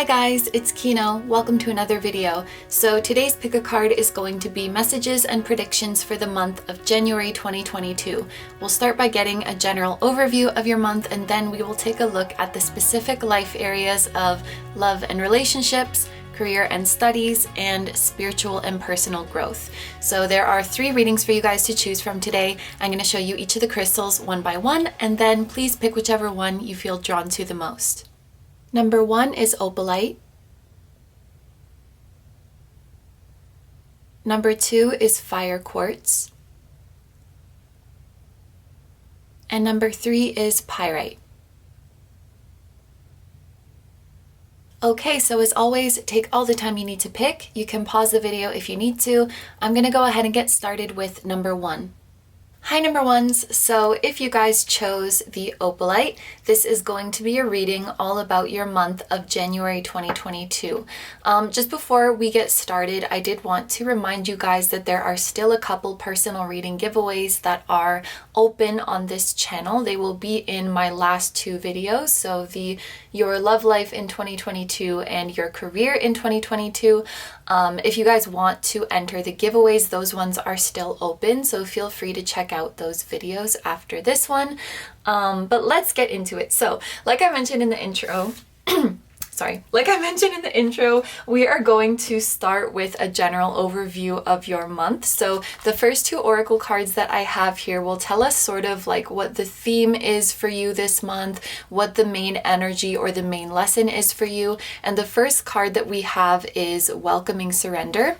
Hi guys, it's Kino. Welcome to another video. So today's pick a card is going to be messages and predictions for the month of January 2022. We'll start by getting a general overview of your month, and then we will take a look at the specific life areas of love and relationships, career and studies, and spiritual and personal growth. So there are 3 readings for you guys to choose from today. I'm going to show you each of the crystals one by one, and then please pick whichever one you feel drawn to the most. Number 1 is Opalite. Number 2 is Fire Quartz. And number 3 is Pyrite. Okay, so as always, take all the time you need to pick. You can pause the video if you need to. I'm going to go ahead and get started with number 1. Hi number ones, so if you guys chose the Opalite, this is going to be a reading all about your month of January 2022. Just before we get started, I did want to remind you guys that there are still a couple personal reading giveaways that are open on this channel. They will be in my last 2 videos, so the Your Love Life in 2022 and Your Career in 2022. If you guys want to enter the giveaways, those ones are still open, so feel free to check out those videos after this one. But let's get into it. So, like I mentioned in the intro, we are going to start with a general overview of your month. So the first 2 oracle cards that I have here will tell us sort of like what the theme is for you this month, what the main energy or the main lesson is for you. And the first card that we have is Welcoming Surrender.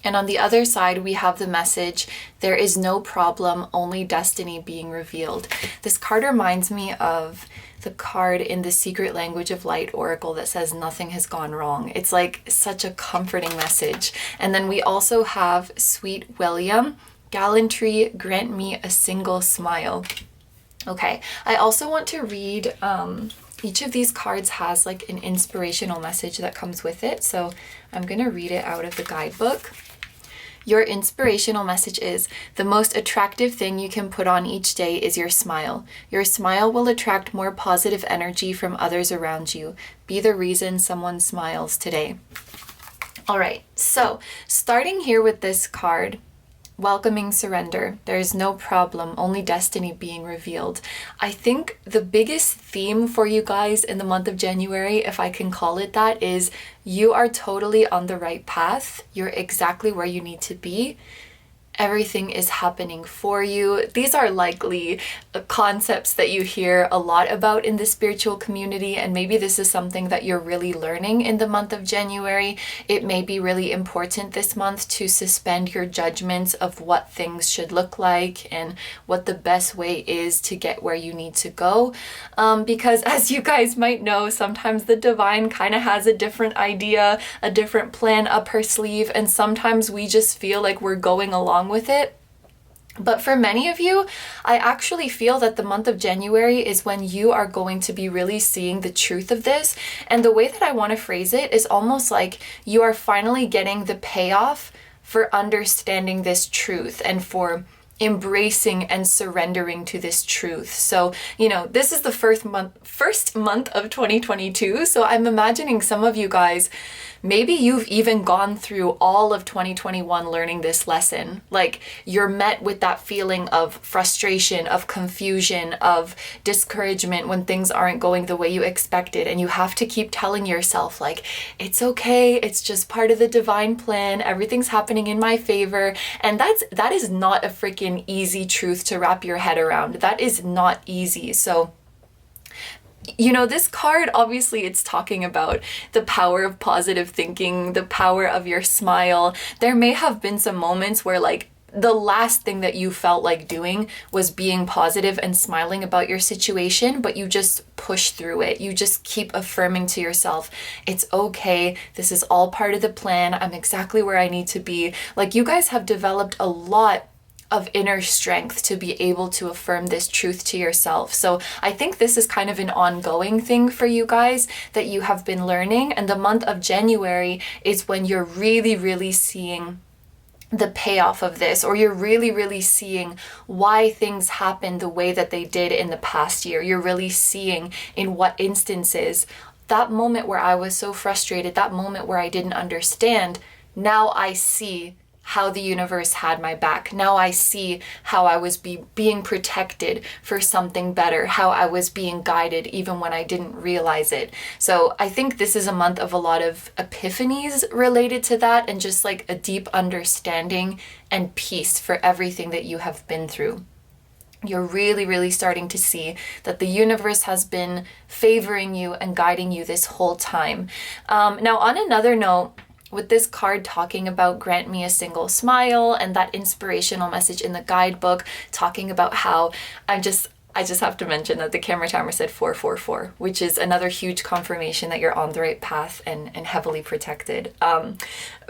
And on the other side, we have the message, there is no problem, only destiny being revealed. This card reminds me of the card in the Secret Language of Light Oracle that says nothing has gone wrong. It's like such a comforting message. And then we also have Sweet William, Gallantry, grant me a single smile. Okay, I also want to read, each of these cards has like an inspirational message that comes with it. So I'm going to read it out of the guidebook. Your inspirational message is, the most attractive thing you can put on each day is your smile. Your smile will attract more positive energy from others around you. Be the reason someone smiles today. All right, so starting here with this card, Welcoming Surrender. There is no problem, only destiny being revealed. I think the biggest theme for you guys in the month of January, if I can call it that, is you are totally on the right path. You're exactly where you need to be. Everything is happening for you. These are likely concepts that you hear a lot about in the spiritual community, and maybe this is something that you're really learning in the month of January. It may be really important this month to suspend your judgments of what things should look like and what the best way is to get where you need to go. Because as you guys might know, sometimes the divine kind of has a different idea, a different plan up her sleeve, and sometimes we just feel like we're going along with it. But for many of you, I actually feel that the month of January is when you are going to be really seeing the truth of this. And the way that I want to phrase it is almost like you are finally getting the payoff for understanding this truth and for embracing and surrendering to this truth. So, this is the first month of 2022. So I'm imagining some of you guys, maybe you've even gone through all of 2021 learning this lesson. Like, you're met with that feeling of frustration, of confusion, of discouragement when things aren't going the way you expected. And you have to keep telling yourself, like, it's okay. It's just part of the divine plan. Everything's happening in my favor. And that is not a freaking easy truth to wrap your head around. That is not easy. So, this card, obviously it's talking about the power of positive thinking, the power of your smile. There may have been some moments where like the last thing that you felt like doing was being positive and smiling about your situation, but you just push through it. You just keep affirming to yourself, it's okay. This is all part of the plan. I'm exactly where I need to be. Like, you guys have developed a lot of inner strength to be able to affirm this truth to yourself. So I think this is kind of an ongoing thing for you guys that you have been learning. And the month of January is when you're really, really seeing the payoff of this, or you're really seeing why things happened the way that they did in the past year. You're really seeing in what instances that moment where I was so frustrated, that moment where I didn't understand, now I see how the universe had my back. Now I see how I was being protected for something better, how I was being guided even when I didn't realize it. So I think this is a month of a lot of epiphanies related to that, and just like a deep understanding and peace for everything that you have been through. You're really, really starting to see that the universe has been favoring you and guiding you this whole time. Now, on another note, with this card talking about grant me a single smile, and that inspirational message in the guidebook talking about how I just have to mention that the camera timer said 444, which is another huge confirmation that you're on the right path and heavily protected.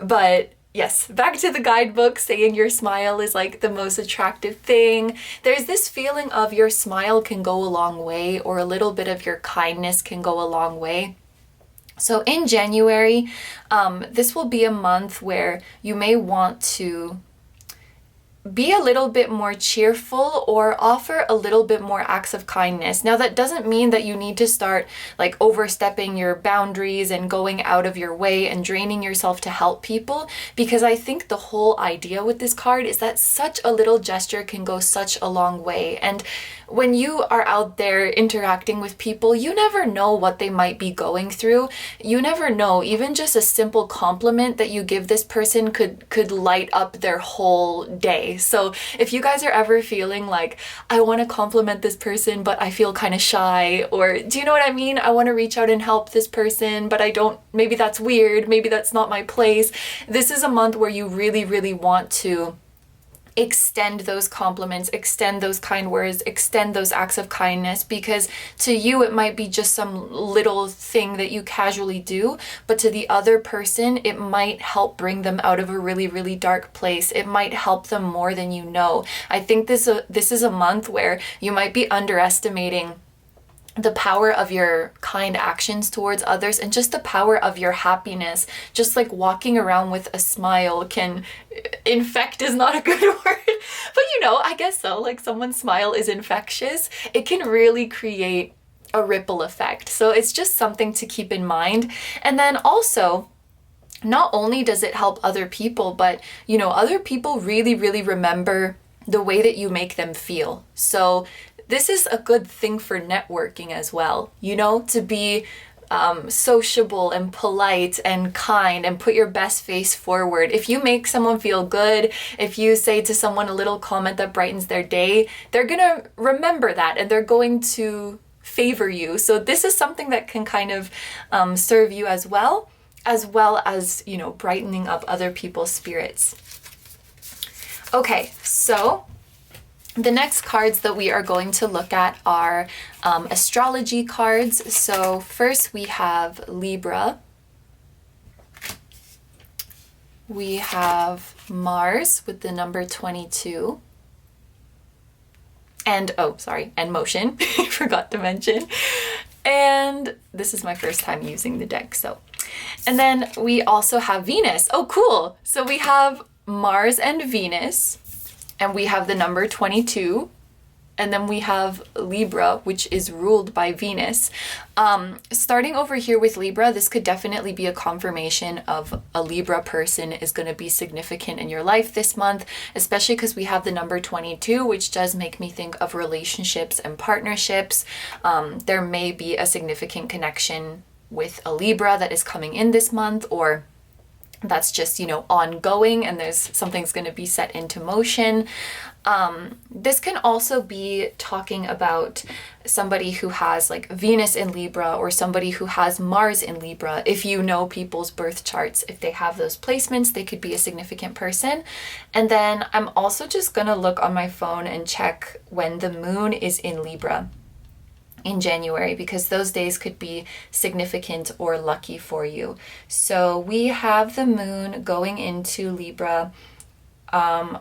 But yes, back to the guidebook saying your smile is like the most attractive thing. There's this feeling of your smile can go a long way, or a little bit of your kindness can go a long way. So in January, this will be a month where you may want to be a little bit more cheerful or offer a little bit more acts of kindness. Now, that doesn't mean that you need to start like overstepping your boundaries and going out of your way and draining yourself to help people, because I think the whole idea with this card is that such a little gesture can go such a long way. And when you are out there interacting with people, you never know what they might be going through. You never know. Even just a simple compliment that you give this person could light up their whole day. So if you guys are ever feeling like, I want to compliment this person, but I feel kind of shy, or do you know what I mean? I want to reach out and help this person, but I don't, maybe that's weird, maybe that's not my place. This is a month where you really, really want to extend those compliments, extend those kind words, extend those acts of kindness, because to you it might be just some little thing that you casually do, but to the other person it might help bring them out of a really, really dark place. It might help them more than you know. I think this is a month where you might be underestimating the power of your kind actions towards others, and just the power of your happiness. Just like walking around with a smile can, infect is not a good word, but you know, I guess so, like someone's smile is infectious. It can really create a ripple effect. So it's just something to keep in mind. And then also, not only does it help other people, but you know, other people really, really remember the way that you make them feel. So this is a good thing for networking as well, you know, to be sociable and polite and kind and put your best face forward. If you make someone feel good, if you say to someone a little comment that brightens their day, they're gonna remember that and they're going to favor you. So this is something that can kind of serve you as well as, you know, brightening up other people's spirits. Okay, so the next cards that we are going to look at are astrology cards. So first we have Libra. We have Mars with the number 22. And, and motion, I forgot to mention. And this is my first time using the deck, so. And then we also have Venus. Oh, cool. So we have Mars and Venus. And we have the number 22, and then we have Libra, which is ruled by Venus. Starting over here with Libra, this could definitely be a confirmation of a Libra person is going to be significant in your life this month, especially because we have the number 22, which does make me think of relationships and partnerships. There may be a significant connection with a Libra that is coming in this month, or that's just, you know, ongoing, and something's going to be set into motion. This can also be talking about somebody who has like Venus in Libra, or somebody who has Mars in Libra. If you know people's birth charts, if they have those placements, they could be a significant person. And then I'm also just going to look on my phone and check when the moon is in Libra in January, because those days could be significant or lucky for you. So we have the moon going into Libra. From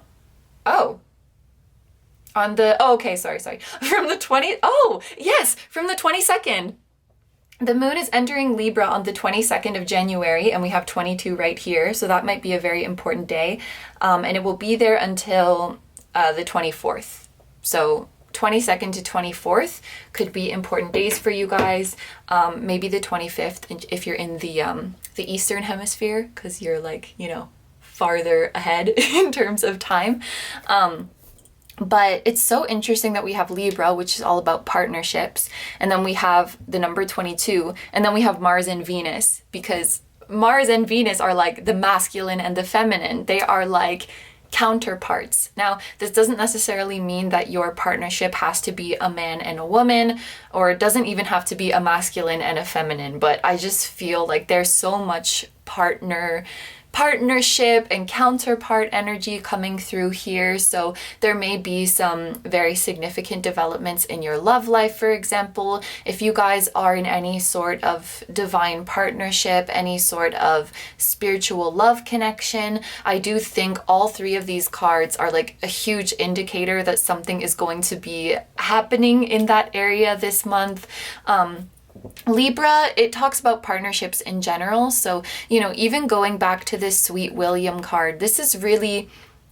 the 22nd. The moon is entering Libra on the 22nd of January, and we have 22 right here, so that might be a very important day. And it will be there until the 24th. So 22nd to 24th could be important days for you guys. Maybe the 25th if you're in the Eastern Hemisphere, because you're like, you know, farther ahead in terms of time. But it's so interesting that we have Libra, which is all about partnerships. And then we have the number 22. And then we have Mars and Venus, because Mars and Venus are like the masculine and the feminine. They are like counterparts. Now, this doesn't necessarily mean that your partnership has to be a man and a woman, or it doesn't even have to be a masculine and a feminine. But I just feel like there's so much partnership and counterpart energy coming through here. So there may be some very significant developments in your love life, for example. If you guys are in any sort of divine partnership, any sort of spiritual love connection, I do think all three of these cards are like a huge indicator that something is going to be happening in that area this month. Libra, it talks about partnerships in general. So, you know, even going back to this Sweet William card, this is really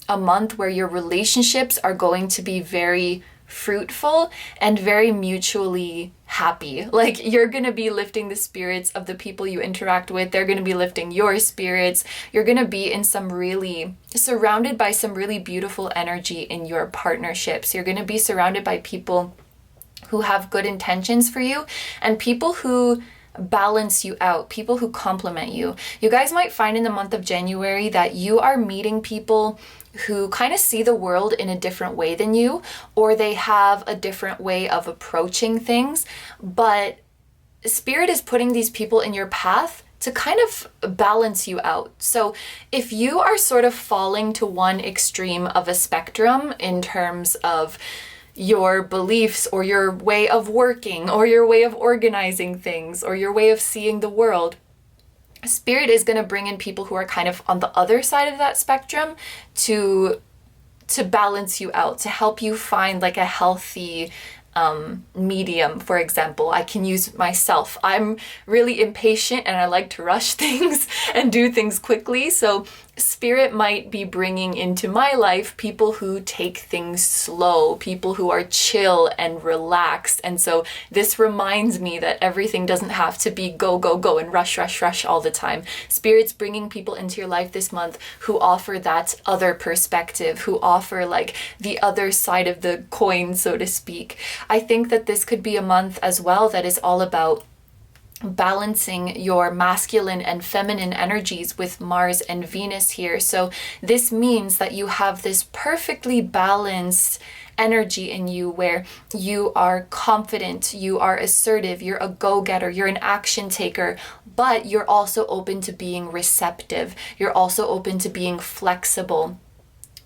a month where your relationships are going to be very fruitful and very mutually happy. Like, you're going to be lifting the spirits of the people you interact with. They're going to be lifting your spirits. You're going to be in surrounded by some really beautiful energy in your partnerships. You're going to be surrounded by people who have good intentions for you and people who balance you out, people who complement you. You guys might find in the month of January that you are meeting people who kind of see the world in a different way than you, or they have a different way of approaching things, but Spirit is putting these people in your path to kind of balance you out. So if you are sort of falling to one extreme of a spectrum in terms of your beliefs or your way of working or your way of organizing things or your way of seeing the world, Spirit is going to bring in people who are kind of on the other side of that spectrum to balance you out, to help you find like a healthy medium. For example, I can use myself. I'm really impatient and I like to rush things and do things quickly. So Spirit might be bringing into my life people who take things slow, people who are chill and relaxed. And so this reminds me that everything doesn't have to be go, go, go and rush, rush, rush all the time. Spirit's bringing people into your life this month who offer that other perspective, who offer like the other side of the coin, so to speak. I think that this could be a month as well that is all about balancing your masculine and feminine energies with Mars and Venus here. So this means that you have this perfectly balanced energy in you where you are confident, you are assertive, you're a go-getter, you're an action taker, but you're also open to being receptive. You're also open to being flexible.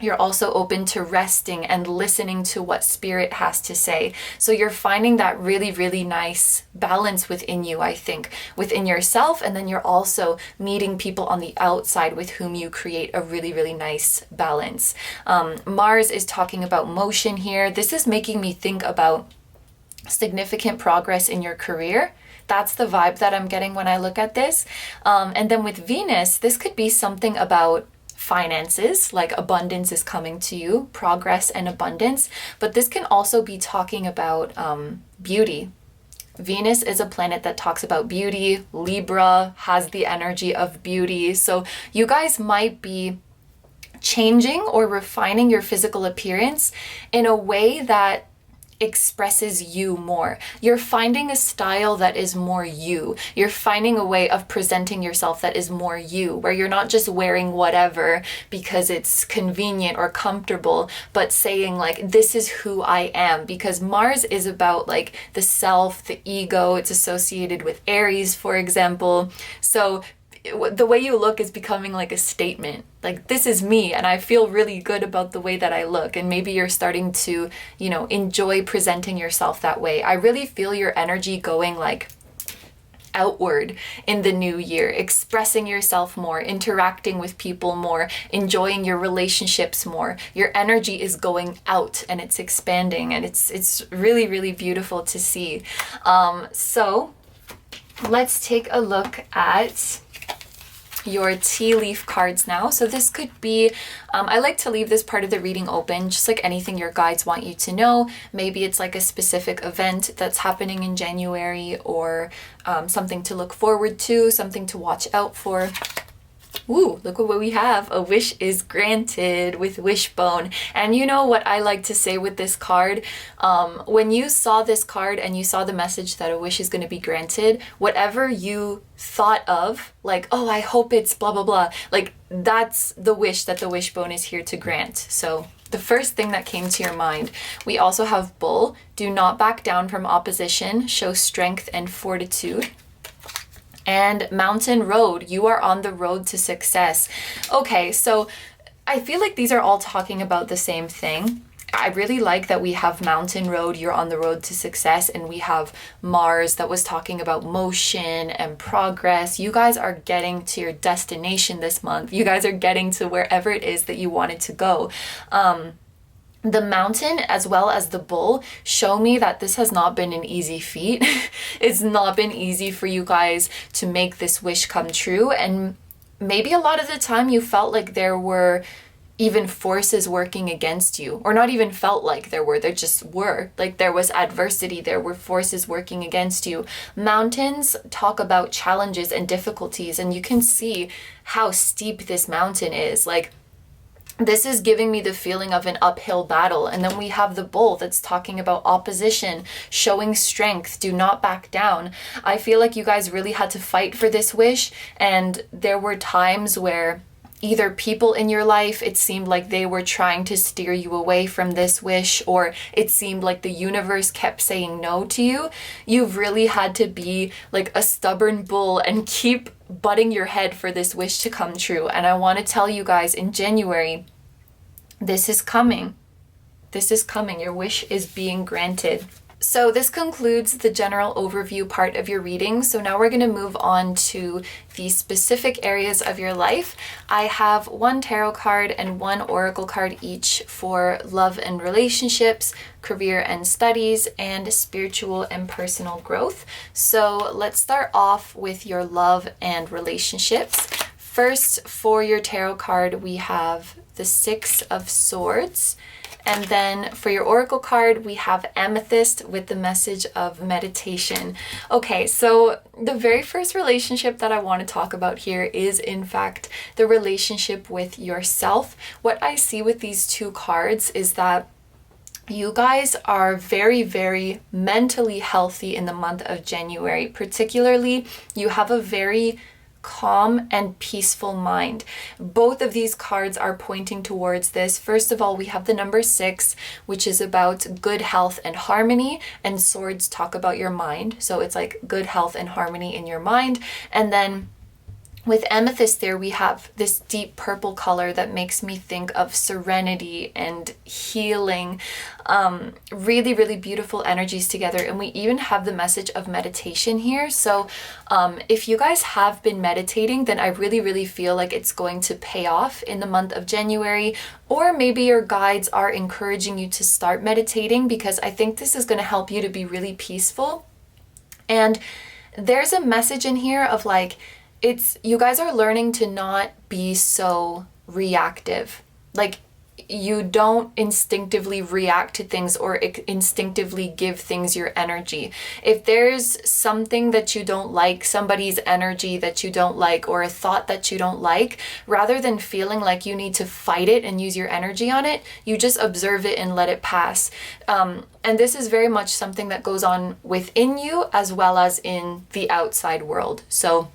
You're also open to resting and listening to what Spirit has to say. So you're finding that really, really nice balance within you, I think, within yourself. And then you're also meeting people on the outside with whom you create a really, really nice balance. Mars is talking about motion here. This is making me think about significant progress in your career. That's the vibe that I'm getting when I look at this. And then with Venus, this could be something about finances, like abundance is coming to you, progress and abundance. But this can also be talking about beauty. Venus is a planet that talks about beauty. Libra has the energy of beauty. So you guys might be changing or refining your physical appearance in a way that expresses you more. You're finding a style that is more you. You're finding a way of presenting yourself that is more you, where you're not just wearing whatever because it's convenient or comfortable, but saying like, this is who I am. Because Mars is about like the self, the ego. It's associated with Aries, for example. So the way you look is becoming like a statement. Like, this is me and I feel really good about the way that I look. And maybe you're starting to, enjoy presenting yourself that way. I really feel your energy going like outward in the new year, expressing yourself more, interacting with people more, enjoying your relationships more. Your energy is going out and it's expanding, and it's really, really beautiful to see. So let's take a look at your tea leaf cards now. So this could be, I like to leave this part of the reading open, just like anything your guides want you to know. Maybe it's like a specific event that's happening in January, or something to look forward to, something to watch out for. Ooh, look what we have. A wish is granted with Wishbone. And you know what I like to say with this card? When you saw this card and you saw the message that a wish is going to be granted, whatever you thought of, like, oh, I hope it's blah, blah, blah, like that's the wish that the Wishbone is here to grant. So the first thing that came to your mind. We also have Bull. Do not back down from opposition. Show strength and fortitude. And Mountain Road, you are on the road to success. Okay, so I feel like these are all talking about the same thing. I really like that we have Mountain Road, you're on the road to success, and we have Mars that was talking about motion and progress. You guys are getting to your destination this month. You guys are getting to wherever it is that you wanted to go. The Mountain as well as the Bull show me that this has not been an easy feat. It's not been easy for you guys to make this wish come true. And maybe a lot of the time you felt like there were even forces working against you, or not even felt like there just were. Like there was adversity, there were forces working against you. Mountains talk about challenges and difficulties, and you can see how steep this mountain is. Like, this is giving me the feeling of an uphill battle. And then we have the Bull that's talking about opposition, showing strength, do not back down. I feel like you guys really had to fight for this wish. And there were times where either people in your life, it seemed like they were trying to steer you away from this wish, or it seemed like the universe kept saying no to you. You've really had to be like a stubborn bull and keep butting your head for this wish to come true. And I want to tell you guys, in January, this is coming. This is coming. Your wish is being granted. So this concludes the general overview part of your reading. So now we're going to move on to the specific areas of your life. I have one tarot card and one oracle card each for love and relationships, career and studies, and spiritual and personal growth. So let's start off with your love and relationships. First, for your tarot card, we have the Six of Swords. And then for your oracle card, we have Amethyst with the message of meditation. Okay, so the very first relationship that I want to talk about here is, in fact, the relationship with yourself. What I see with these two cards is that you guys are very, very mentally healthy in the month of January. Particularly, you have a very calm and peaceful mind. Both of these cards are pointing towards this. First of all, we have the number 6, which is about good health and harmony, and swords talk about your mind. So it's like good health and harmony in your mind. And then with amethyst there, we have this deep purple color that makes me think of serenity and healing. Really, really beautiful energies together. And we even have the message of meditation here. So if you guys have been meditating, then I really, really feel like it's going to pay off in the month of January. Or maybe your guides are encouraging you to start meditating, because I think this is going to help you to be really peaceful. And there's a message in here of like, you guys are learning to not be so reactive. Like, you don't instinctively react to things or instinctively give things your energy. If there's something that you don't like, somebody's energy that you don't like, or a thought that you don't like, rather than feeling like you need to fight it and use your energy on it, you just observe it and let it pass. And this is very much something that goes on within you as well as in the outside world. So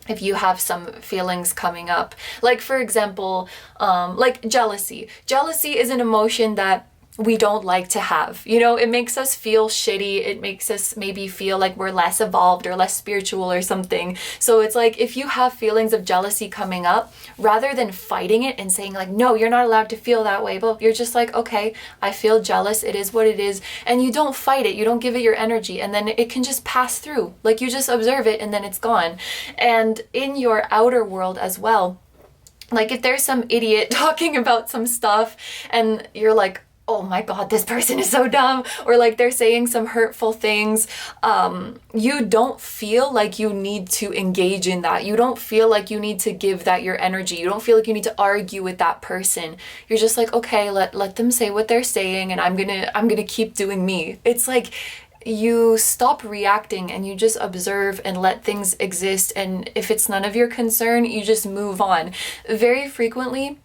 if you have some feelings coming up, like for example, like jealousy. Jealousy is an emotion that we don't like to have. You know, it makes us feel shitty. It makes us maybe feel like we're less evolved or less spiritual or something. So it's like, if you have feelings of jealousy coming up, rather than fighting it and saying like, no, you're not allowed to feel that way, but you're just like, okay, I feel jealous. It is what it is. And you don't fight it. You don't give it your energy. And then it can just pass through. Like, you just observe it and then it's gone. And in your outer world as well, like if there's some idiot talking about some stuff and you're like, oh my God, this person is so dumb, or like they're saying some hurtful things, you don't feel like you need to engage in that. You don't feel like you need to give that your energy. You don't feel like you need to argue with that person. You're just like, okay, let them say what they're saying, and I'm gonna keep doing me. It's like you stop reacting and you just observe and let things exist, and if it's none of your concern, you just move on. Very frequently,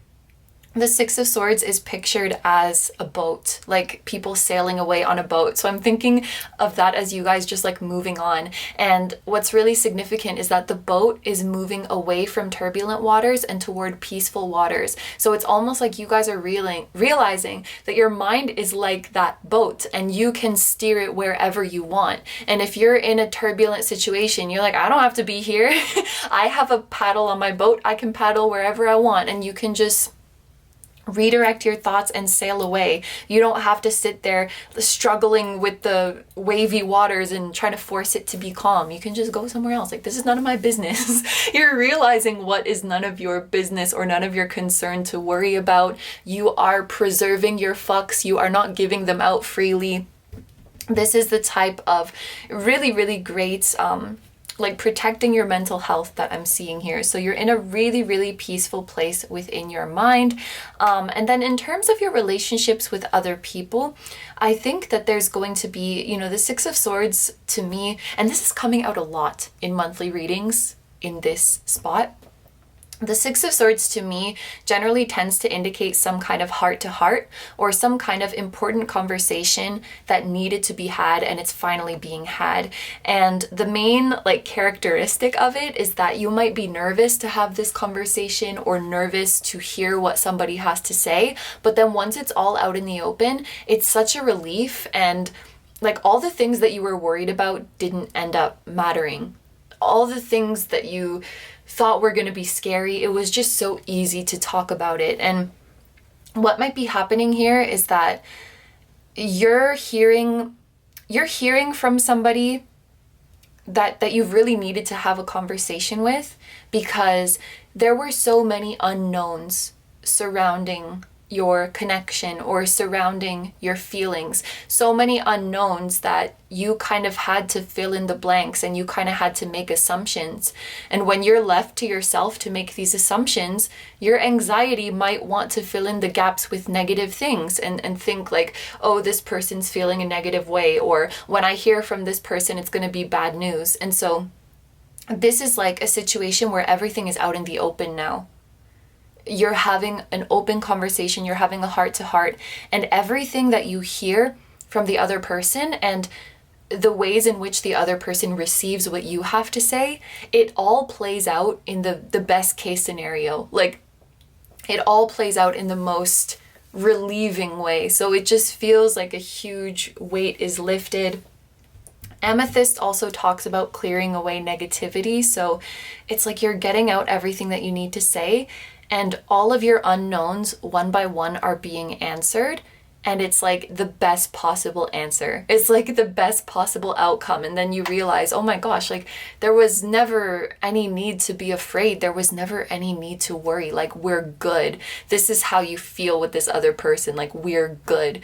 the Six of Swords is pictured as a boat, like people sailing away on a boat. So I'm thinking of that as you guys just like moving on. And what's really significant is that the boat is moving away from turbulent waters and toward peaceful waters. So it's almost like you guys are realizing that your mind is like that boat and you can steer it wherever you want. And if you're in a turbulent situation, you're like, I don't have to be here. I have a paddle on my boat. I can paddle wherever I want, and you can just redirect your thoughts and sail away. You don't have to sit there struggling with the wavy waters and trying to force it to be calm. You can just go somewhere else. Like, this is none of my business. You're realizing what is none of your business or none of your concern to worry about. You are preserving your fucks. You are not giving them out freely. This is the type of really, really great like protecting your mental health that I'm seeing here. So you're in a really, really peaceful place within your mind. And then in terms of your relationships with other people, I think that there's going to be, you know, the Six of Swords to me, and this is coming out a lot in monthly readings in this spot. The Six of Swords to me generally tends to indicate some kind of heart-to-heart or some kind of important conversation that needed to be had and it's finally being had. And the main like characteristic of it is that you might be nervous to have this conversation or nervous to hear what somebody has to say, but then once it's all out in the open, it's such a relief, and like all the things that you were worried about didn't end up mattering. All the things that you thought were going to be scary, it was just so easy to talk about it. And what might be happening here is that you're hearing from somebody that you've really needed to have a conversation with, because there were so many unknowns surrounding your connection or surrounding your feelings, so many unknowns that you kind of had to fill in the blanks and you kind of had to make assumptions. And when you're left to yourself to make these assumptions, your anxiety might want to fill in the gaps with negative things and think like, oh, this person's feeling a negative way, or when I hear from this person, it's going to be bad news. And so this is like a situation where everything is out in the open now. You're having an open conversation, you're having a heart-to-heart, and everything that you hear from the other person and the ways in which the other person receives what you have to say, it all plays out in the best case scenario. Like, it all plays out in the most relieving way. So it just feels like a huge weight is lifted. Amethyst also talks about clearing away negativity. So it's like you're getting out everything that you need to say, and all of your unknowns one by one are being answered. And it's like the best possible answer. It's like the best possible outcome. And then you realize, oh my gosh, like there was never any need to be afraid. There was never any need to worry. Like, we're good. This is how you feel with this other person. Like, we're good.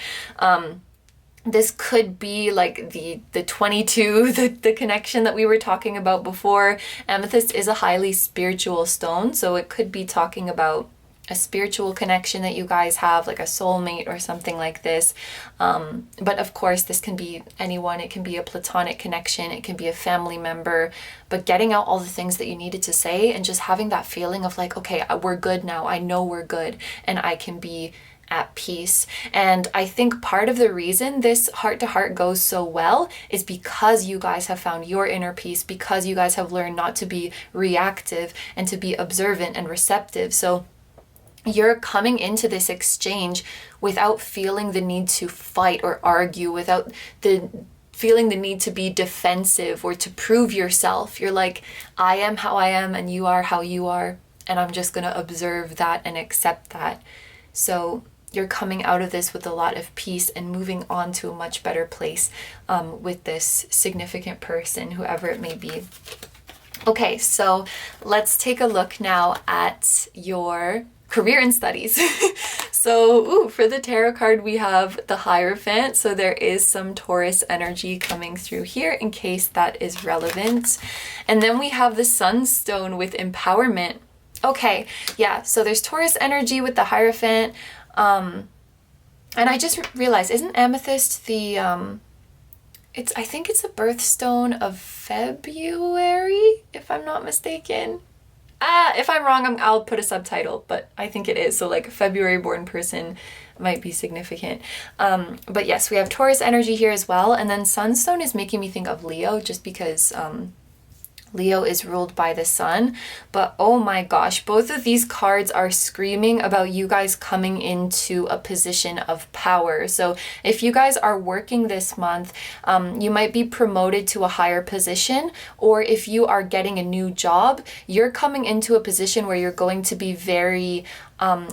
This could be like the 22, the connection that we were talking about before. Amethyst is a highly spiritual stone, so it could be talking about a spiritual connection that you guys have, like a soulmate or something like this. But of course, this can be anyone. It can be a platonic connection. It can be a family member. But getting out all the things that you needed to say and just having that feeling of like, okay, we're good now. I know we're good, and I can be at peace. And I think part of the reason this heart-to-heart goes so well is because you guys have found your inner peace, because you guys have learned not to be reactive and to be observant and receptive. So you're coming into this exchange without feeling the need to fight or argue, without feeling the need to be defensive or to prove yourself. You're like, I am how I am and you are how you are, and I'm just going to observe that and accept that. So you're coming out of this with a lot of peace and moving on to a much better place with this significant person, whoever it may be. Okay, so let's take a look now at your career and studies. So, for the tarot card, we have the Hierophant. So there is some Taurus energy coming through here in case that is relevant. And then we have the Sunstone with empowerment. Okay, yeah, so there's Taurus energy with the Hierophant. And I just realized, isn't Amethyst the, I think it's a birthstone of February, if I'm not mistaken. If I'm wrong, I'll put a subtitle, but I think it is. So like a February born person might be significant. But yes, we have Taurus energy here as well. And then Sunstone is making me think of Leo just because Leo is ruled by the sun. But oh my gosh, both of these cards are screaming about you guys coming into a position of power. So if you guys are working this month, you might be promoted to a higher position, or if you are getting a new job, you're coming into a position where you're going to be very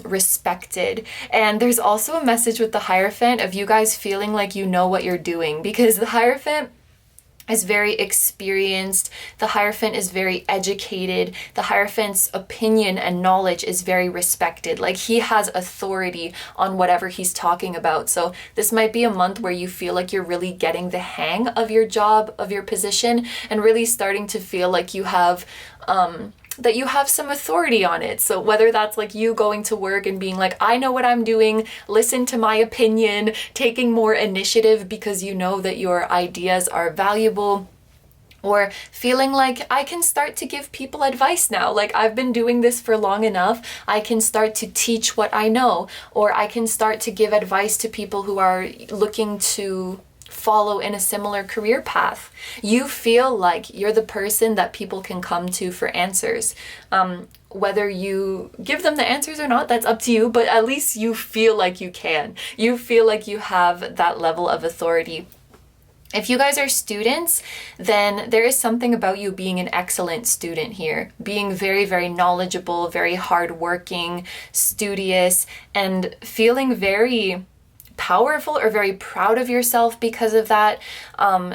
respected. And there's also a message with the Hierophant of you guys feeling like you know what you're doing, because the Hierophant is very experienced. The Hierophant is very educated. The Hierophant's opinion and knowledge is very respected. Like he has authority on whatever he's talking about. So this might be a month where you feel like you're really getting the hang of your job, of your position, and really starting to feel like you have that you have some authority on it. So whether that's like you going to work and being like, I know what I'm doing, listen to my opinion, taking more initiative because you know that your ideas are valuable, or feeling like I can start to give people advice now. Like I've been doing this for long enough, I can start to teach what I know, or I can start to give advice to people who are looking to follow in a similar career path. You feel like you're the person that people can come to for answers. Whether you give them the answers or not, that's up to you, but at least you feel like you can. You feel like you have that level of authority. If you guys are students, then there is something about you being an excellent student here, being very, very knowledgeable, very hardworking, studious, and feeling very powerful or very proud of yourself because of that.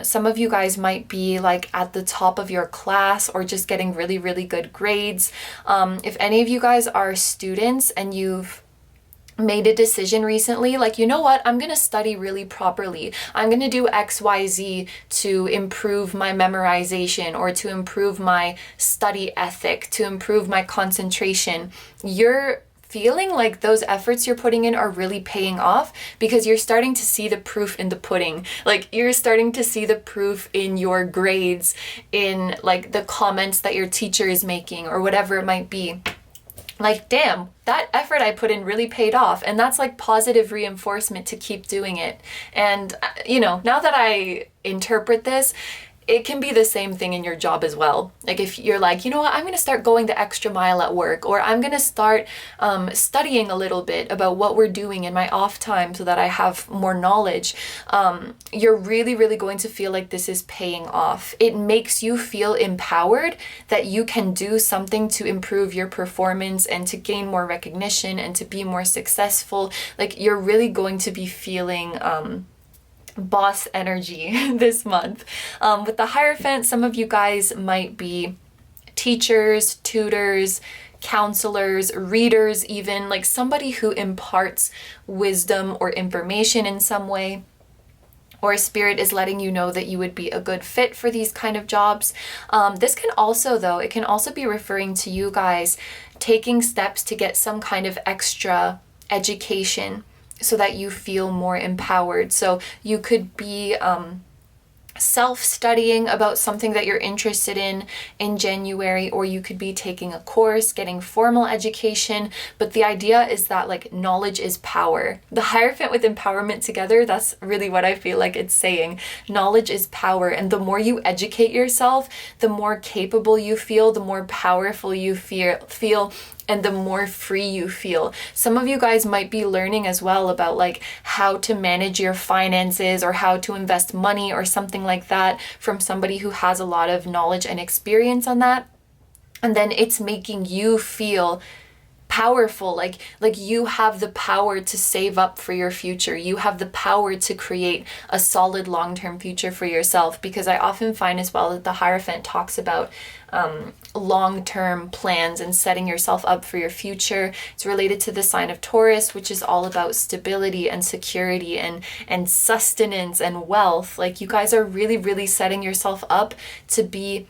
Some of you guys might be like at the top of your class or just getting really, really good grades. If any of you guys are students and you've made a decision recently, like, you know what, I'm going to study really properly. I'm going to do XYZ to improve my memorization or to improve my study ethic, to improve my concentration. You're feeling like those efforts you're putting in are really paying off because you're starting to see the proof in the pudding. Like you're starting to see the proof in your grades, in like the comments that your teacher is making or whatever it might be. Like, damn, that effort I put in really paid off. And that's like positive reinforcement to keep doing it. And, you know, now that I interpret this, it can be the same thing in your job as well. Like if you're like, you know what, I'm going to start going the extra mile at work, or I'm going to start studying a little bit about what we're doing in my off time so that I have more knowledge. You're really, really going to feel like this is paying off. It makes you feel empowered that you can do something to improve your performance and to gain more recognition and to be more successful. Like you're really going to be feeling boss energy this month. With the Hierophant, some of you guys might be teachers, tutors, counselors, readers, even like somebody who imparts wisdom or information in some way. Or spirit is letting you know that you would be a good fit for these kind of jobs. This can also, though, it can also be referring to you guys taking steps to get some kind of extra education so that you feel more empowered. So you could be self-studying about something that you're interested in January, or you could be taking a course, getting formal education. But the idea is that like knowledge is power. The Hierophant with empowerment together, that's really what I feel like it's saying. Knowledge is power. And the more you educate yourself, the more capable you feel, the more powerful you feel, and the more free you feel. Some of you guys might be learning as well about like how to manage your finances or how to invest money or something like that from somebody who has a lot of knowledge and experience on that. And then it's making you feel powerful, like you have the power to save up for your future. You have the power to create a solid long-term future for yourself, because I often find as well that the Hierophant talks about long-term plans and setting yourself up for your future. It's related to the sign of Taurus, which is all about stability and security and sustenance and wealth. Like, you guys are really, really setting yourself up to be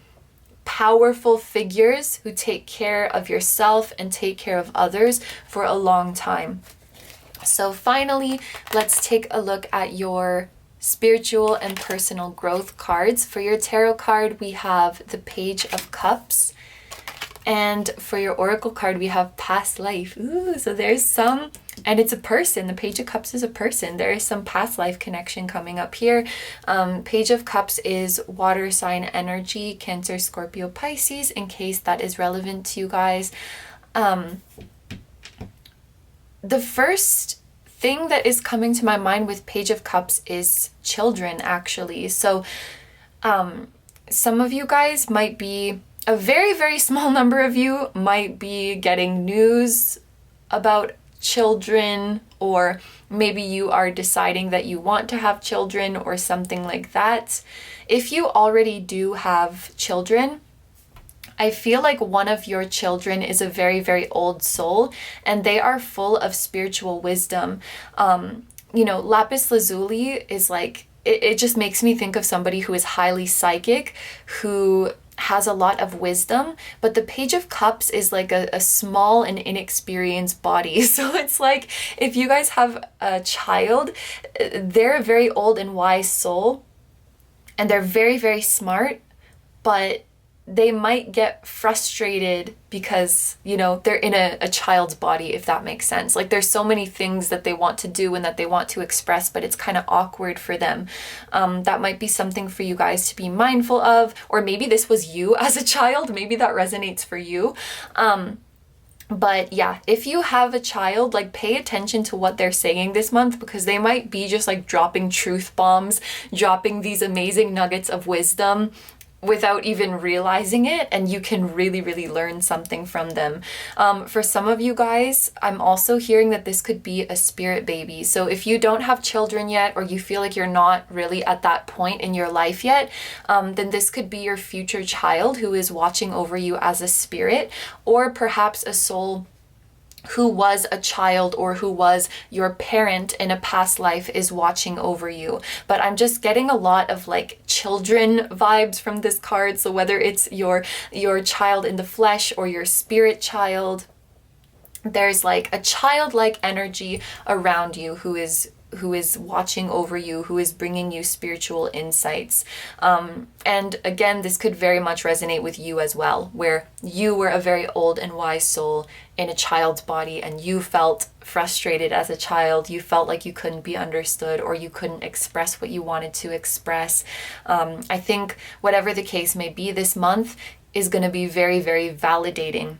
powerful figures who take care of yourself and take care of others for a long time. So finally, let's take a look at your spiritual and personal growth cards. For your tarot card, we have the Page of Cups. And for your oracle card, we have past life. Ooh, so there's some, and it's a person. The Page of Cups is a person. There is some past life connection coming up here. Page of Cups is water sign energy, Cancer, Scorpio, Pisces, in case that is relevant to you guys. The first thing that is coming to my mind with Page of Cups is children, actually. So some of you guys might be, a very, very small number of you might be getting news about children, or maybe you are deciding that you want to have children or something like that. If you already do have children, I feel like one of your children is a very, very old soul, and they are full of spiritual wisdom. You know, lapis lazuli is like, it just makes me think of somebody who is highly psychic, who has a lot of wisdom, but the Page of Cups is like a small and inexperienced body. So it's like, if you guys have a child, they're a very old and wise soul, and they're very, very smart, but they might get frustrated because, you know, they're in a child's body, if that makes sense. Like, there's so many things that they want to do and that they want to express, but it's kind of awkward for them. That might be something for you guys to be mindful of, or maybe this was you as a child. Maybe that resonates for you. But yeah, if you have a child, like, pay attention to what they're saying this month, because they might be just like dropping truth bombs, dropping these amazing nuggets of wisdom without even realizing it, and you can really, really learn something from them. For some of you guys, I'm also hearing that this could be a spirit baby. So if you don't have children yet, or you feel like you're not really at that point in your life yet, then this could be your future child who is watching over you as a spirit, or perhaps a soul who was a child or who was your parent in a past life is watching over you. But I'm just getting a lot of like children vibes from this card. So whether it's your child in the flesh or your spirit child, there's like a childlike energy around you who is watching over you, who is bringing you spiritual insights. And again, this could very much resonate with you as well, where you were a very old and wise soul in a child's body, and you felt frustrated as a child. You felt like you couldn't be understood, or you couldn't express what you wanted to express. I think whatever the case may be, this month is going to be very, very validating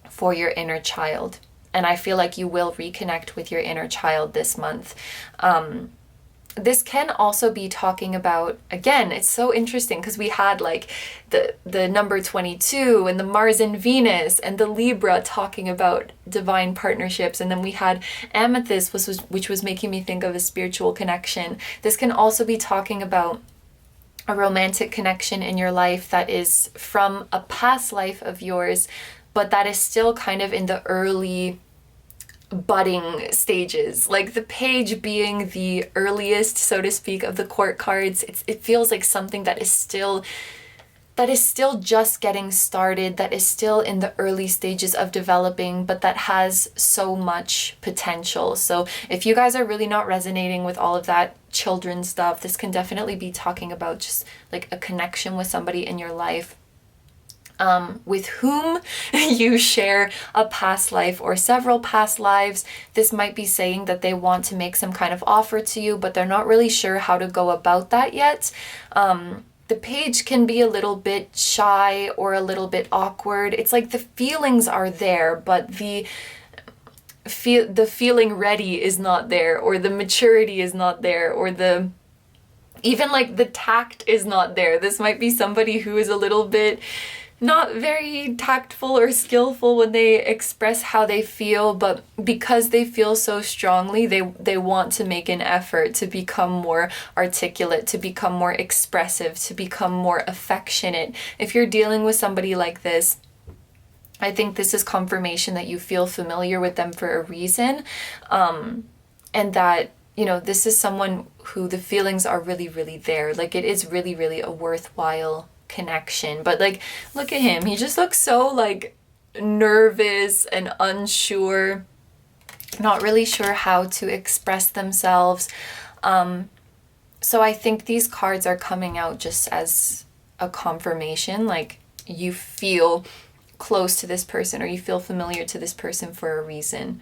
for your inner child. And I feel like you will reconnect with your inner child this month. This can also be talking about, again, it's so interesting because we had like the number 22 and the Mars and Venus and the Libra talking about divine partnerships. And then we had Amethyst, which was making me think of a spiritual connection. This can also be talking about a romantic connection in your life that is from a past life of yours, but that is still kind of in the early budding stages. Like the page being the earliest, so to speak, of the court cards, it feels like something that is still just getting started, that is still in the early stages of developing, but that has so much potential. So if you guys are really not resonating with all of that children stuff, this can definitely be talking about just like a connection with somebody in your life with whom you share a past life or several past lives. This might be saying that they want to make some kind of offer to you, but they're not really sure how to go about that yet. The page can be a little bit shy or a little bit awkward. It's like the feelings are there, but the feeling ready is not there, or the maturity is not there, or even like the tact is not there. This might be somebody who is a little bit not very tactful or skillful when they express how they feel, but because they feel so strongly, they want to make an effort to become more articulate, to become more expressive, to become more affectionate. If you're dealing with somebody like this, I think this is confirmation that you feel familiar with them for a reason, and that, you know, this is someone who the feelings are really, really there. Like, it is really, really a worthwhile connection. But like, look at him. He just looks so like nervous and unsure, not really sure how to express themselves. So I think these cards are coming out just as a confirmation, like you feel close to this person or you feel familiar to this person for a reason.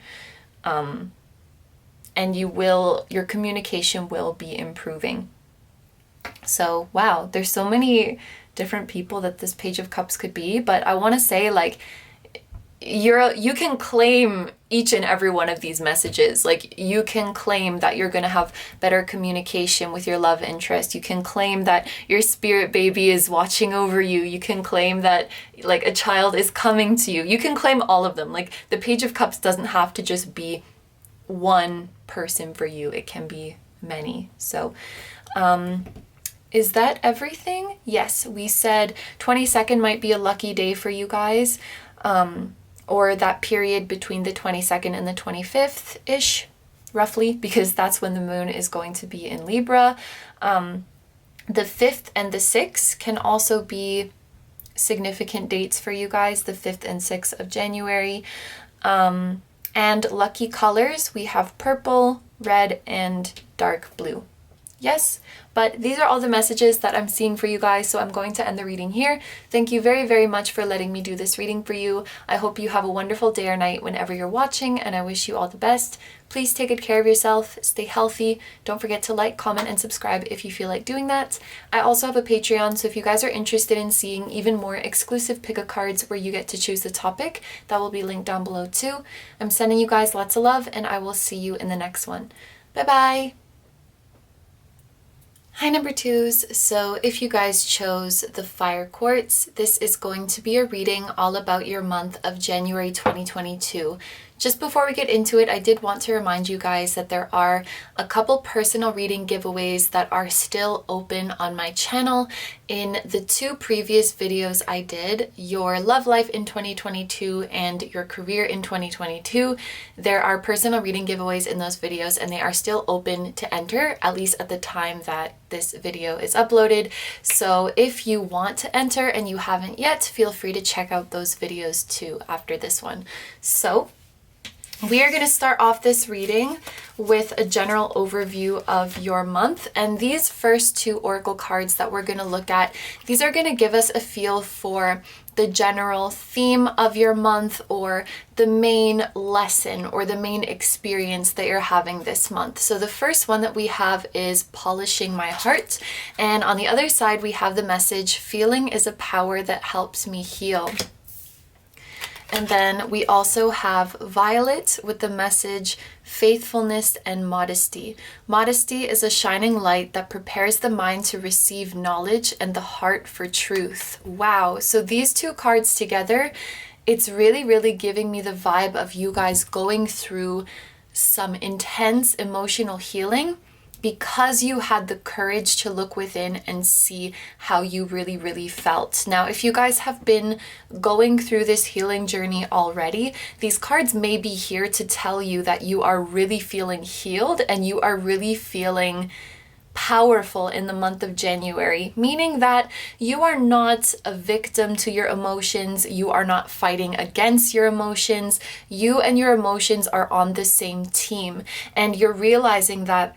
And your communication will be improving. So, wow, there's so many different people that this Page of Cups could be, but I want to say, like, you can claim each and every one of these messages. Like, you can claim that you're going to have better communication with your love interest. You can claim that your spirit baby is watching over you. You can claim that, like, a child is coming to you. You can claim all of them. Like, the Page of Cups doesn't have to just be one person for you. It can be many. So, is that everything? Yes, we said 22nd might be a lucky day for you guys, or that period between the 22nd and the 25th-ish, roughly, because that's when the moon is going to be in Libra. The 5th and the 6th can also be significant dates for you guys, the 5th and 6th of January. And lucky colors, we have purple, red, and dark blue. Yes, but these are all the messages that I'm seeing for you guys, so I'm going to end the reading here. Thank you very, very much for letting me do this reading for you. I hope you have a wonderful day or night whenever you're watching, and I wish you all the best. Please take good care of yourself, stay healthy. Don't forget to like, comment, and subscribe if you feel like doing that. I also have a Patreon, so if you guys are interested in seeing even more exclusive pick-a-cards where you get to choose the topic, that will be linked down below too. I'm sending you guys lots of love, and I will see you in the next one. Bye-bye! Hi number twos, so if you guys chose the fire quartz, this is going to be a reading all about your month of January 2022. Just before we get into it, I did want to remind you guys that there are a couple personal reading giveaways that are still open on my channel. In the 2 previous videos I did, your love life in 2022 and your career in 2022, there are personal reading giveaways in those videos, and they are still open to enter, at least at the time that this video is uploaded. So if you want to enter and you haven't yet, feel free to check out those videos too after this one. So we are going to start off this reading with a general overview of your month, and these first 2 oracle cards that we're going to look at, these are going to give us a feel for the general theme of your month, or the main lesson or the main experience that you're having this month. So the first one that we have is polishing my heart, and on the other side we have the message, feeling is a power that helps me heal. And then we also have Violet with the message, faithfulness and modesty. Modesty is a shining light that prepares the mind to receive knowledge and the heart for truth. Wow. So these 2 cards together, it's really, really giving me the vibe of you guys going through some intense emotional healing, because you had the courage to look within and see how you really, really felt. Now, if you guys have been going through this healing journey already, these cards may be here to tell you that you are really feeling healed and you are really feeling powerful in the month of January, meaning that you are not a victim to your emotions, you are not fighting against your emotions, you and your emotions are on the same team, and you're realizing that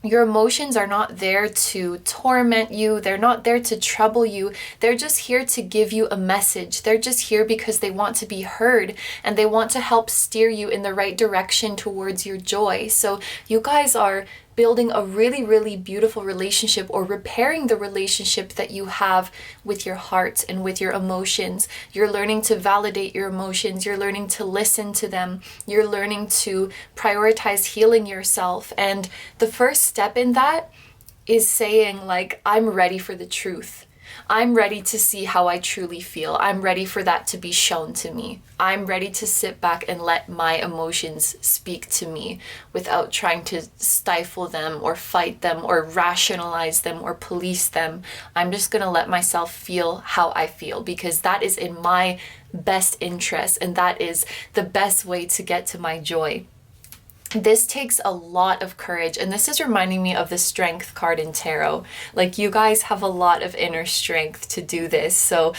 your emotions are not there to torment you. They're not there to trouble you. They're just here to give you a message. They're just here because they want to be heard, and they want to help steer you in the right direction towards your joy. So you guys are building a really, really beautiful relationship, or repairing the relationship that you have with your heart and with your emotions. You're learning to validate your emotions. You're learning to listen to them. You're learning to prioritize healing yourself. And the first step in that is saying, like, I'm ready for the truth. I'm ready to see how I truly feel. I'm ready for that to be shown to me. I'm ready to sit back and let my emotions speak to me without trying to stifle them or fight them or rationalize them or police them. I'm just going to let myself feel how I feel, because that is in my best interest, and that is the best way to get to my joy. This takes a lot of courage, and this is reminding me of the Strength card in tarot. Like, you guys have a lot of inner strength to do this. So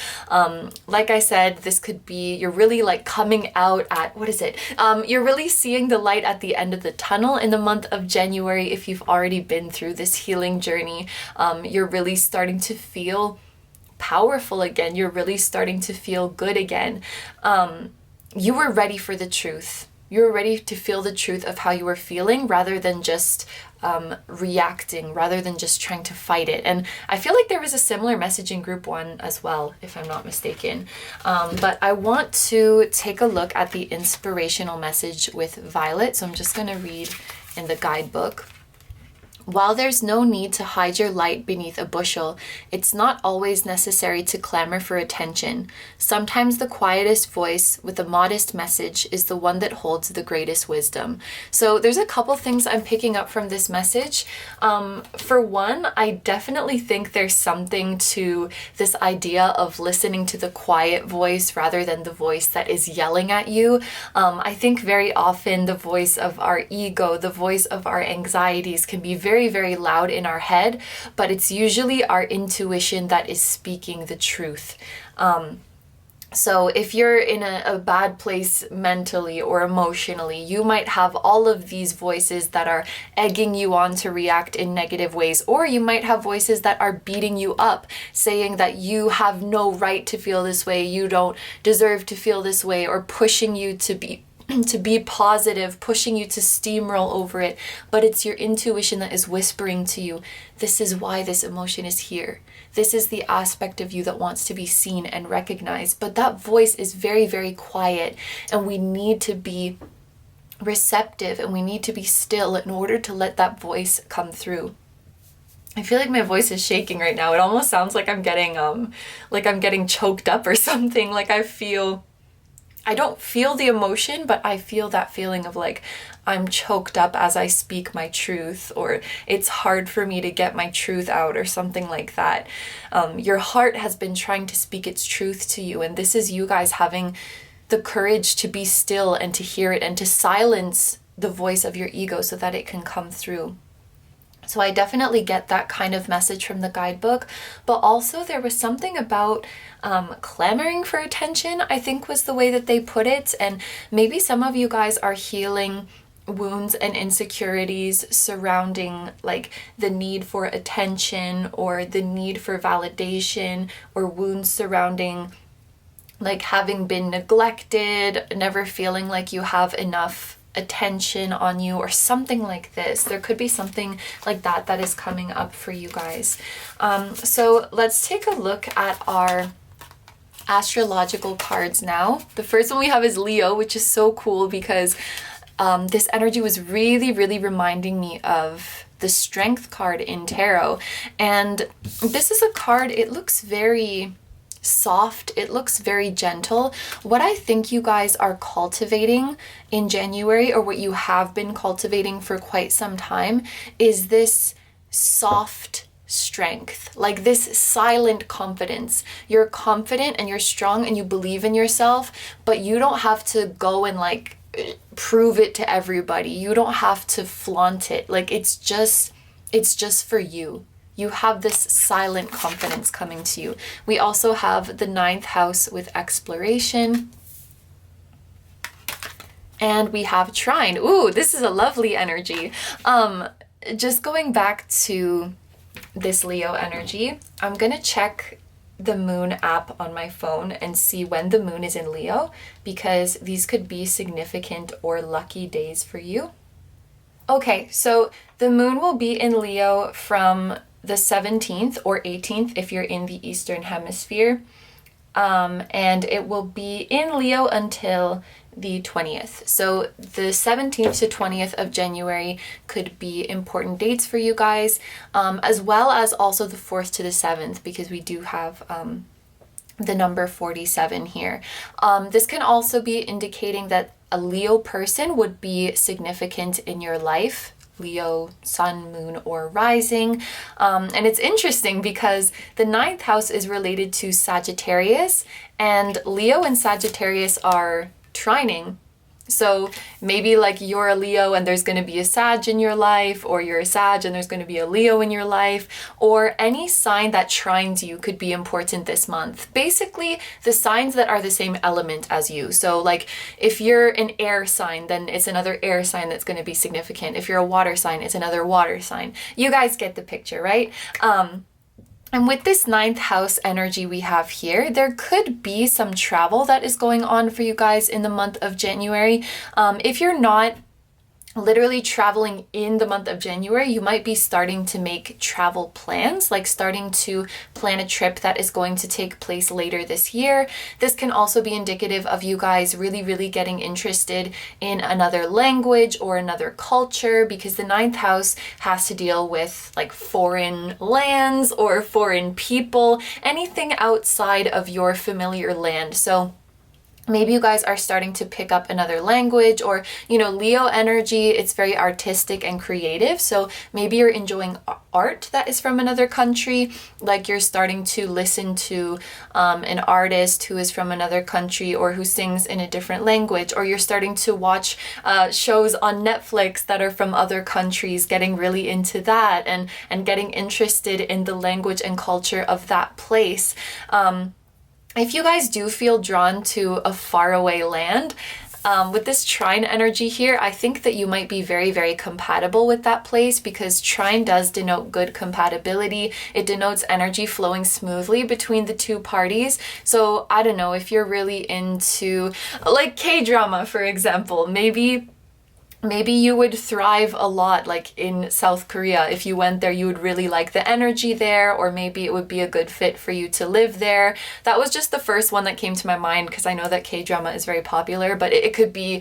like I said, this could be, you're really like coming out at, what is it? You're really seeing the light at the end of the tunnel in the month of January. If you've already been through this healing journey, you're really starting to feel powerful again. You're really starting to feel good again. You were ready for the truth. You were ready to feel the truth of how you were feeling, rather than just reacting, rather than just trying to fight it. And I feel like there was a similar message in group 1 as well, if I'm not mistaken. But I want to take a look at the inspirational message with Violet. So I'm just going to read in the guidebook. While there's no need to hide your light beneath a bushel, it's not always necessary to clamor for attention. Sometimes the quietest voice with a modest message is the one that holds the greatest wisdom. So there's a couple things I'm picking up from this message. For one, I definitely think there's something to this idea of listening to the quiet voice rather than the voice that is yelling at you. I think very often the voice of our ego, the voice of our anxieties can be very, very loud in our head, but it's usually our intuition that is speaking the truth. So if you're in a bad place mentally or emotionally, you might have all of these voices that are egging you on to react in negative ways, or you might have voices that are beating you up, saying that you have no right to feel this way, you don't deserve to feel this way, or pushing you to be positive, pushing you to steamroll over it. But it's your intuition that is whispering to you, this is why this emotion is here. This is the aspect of you that wants to be seen and recognized. But that voice is very, very quiet, and we need to be receptive and we need to be still in order to let that voice come through. I feel like my voice is shaking right now. It almost sounds like I'm getting choked up or something. Like I don't feel the emotion, but I feel that feeling of like I'm choked up as I speak my truth, or it's hard for me to get my truth out, or something like that. Your heart has been trying to speak its truth to you, and this is you guys having the courage to be still and to hear it and to silence the voice of your ego so that it can come through. So I definitely get that kind of message from the guidebook, but also there was something about clamoring for attention, I think was the way that they put it. And maybe some of you guys are healing wounds and insecurities surrounding like the need for attention or the need for validation, or wounds surrounding like having been neglected, never feeling like you have enough attention on you, or something like this. There could be something like that that is coming up for you guys. So let's take a look at our astrological cards now. The first one we have is Leo, which is so cool because this energy was really, really reminding me of the Strength card in tarot. And this is a card, it looks very soft, it looks very gentle. What I think you guys are cultivating in January, or what you have been cultivating for quite some time, is this soft strength, like this silent confidence. You're confident and you're strong and you believe in yourself, but you don't have to go and like prove it to everybody. You don't have to flaunt it. Like it's just for you. You have this silent confidence coming to you. We also have the 9th house with exploration. And we have trine. Ooh, this is a lovely energy. Just going back to this Leo energy, I'm going to check the moon app on my phone and see when the moon is in Leo, because these could be significant or lucky days for you. Okay, so the moon will be in Leo from the 17th or 18th if you're in the Eastern Hemisphere. And it will be in Leo until the 20th. So the 17th to 20th of January could be important dates for you guys, as well as also the 4th to the 7th, because we do have the number 47 here. This can also be indicating that a Leo person would be significant in your life. Leo, sun, moon, or rising. And it's interesting because the 9th house is related to Sagittarius, and Leo and Sagittarius are trining. So maybe like you're a Leo and there's going to be a Sag in your life, or you're a Sag and there's going to be a Leo in your life, or any sign that trines you could be important this month. Basically, the signs that are the same element as you. So like if you're an air sign, then it's another air sign that's going to be significant. If you're a water sign, it's another water sign. You guys get the picture, right? And with this 9th house energy we have here, there could be some travel that is going on for you guys in the month of January. If you're not literally traveling in the month of January, you might be starting to make travel plans, like starting to plan a trip that is going to take place later this year. This can also be indicative of you guys really getting interested in another language or another culture, because the 9th house has to deal with like foreign lands or foreign people, anything outside of your familiar land. So maybe you guys are starting to pick up another language, or, you know, Leo energy, it's very artistic and creative. So maybe you're enjoying art that is from another country, like you're starting to listen to an artist who is from another country or who sings in a different language, or you're starting to watch shows on Netflix that are from other countries, getting really into that and getting interested in the language and culture of that place. If you guys do feel drawn to a faraway land, with this trine energy here, I think that you might be very compatible with that place, because trine does denote good compatibility. It denotes energy flowing smoothly between the two parties. So I don't know, if you're really into like K-drama, for example, maybe you would thrive a lot like in South Korea. If you went there, you would really like the energy there, or maybe it would be a good fit for you to live there. That was just the first one that came to my mind, because I know that K-drama is very popular, but it could be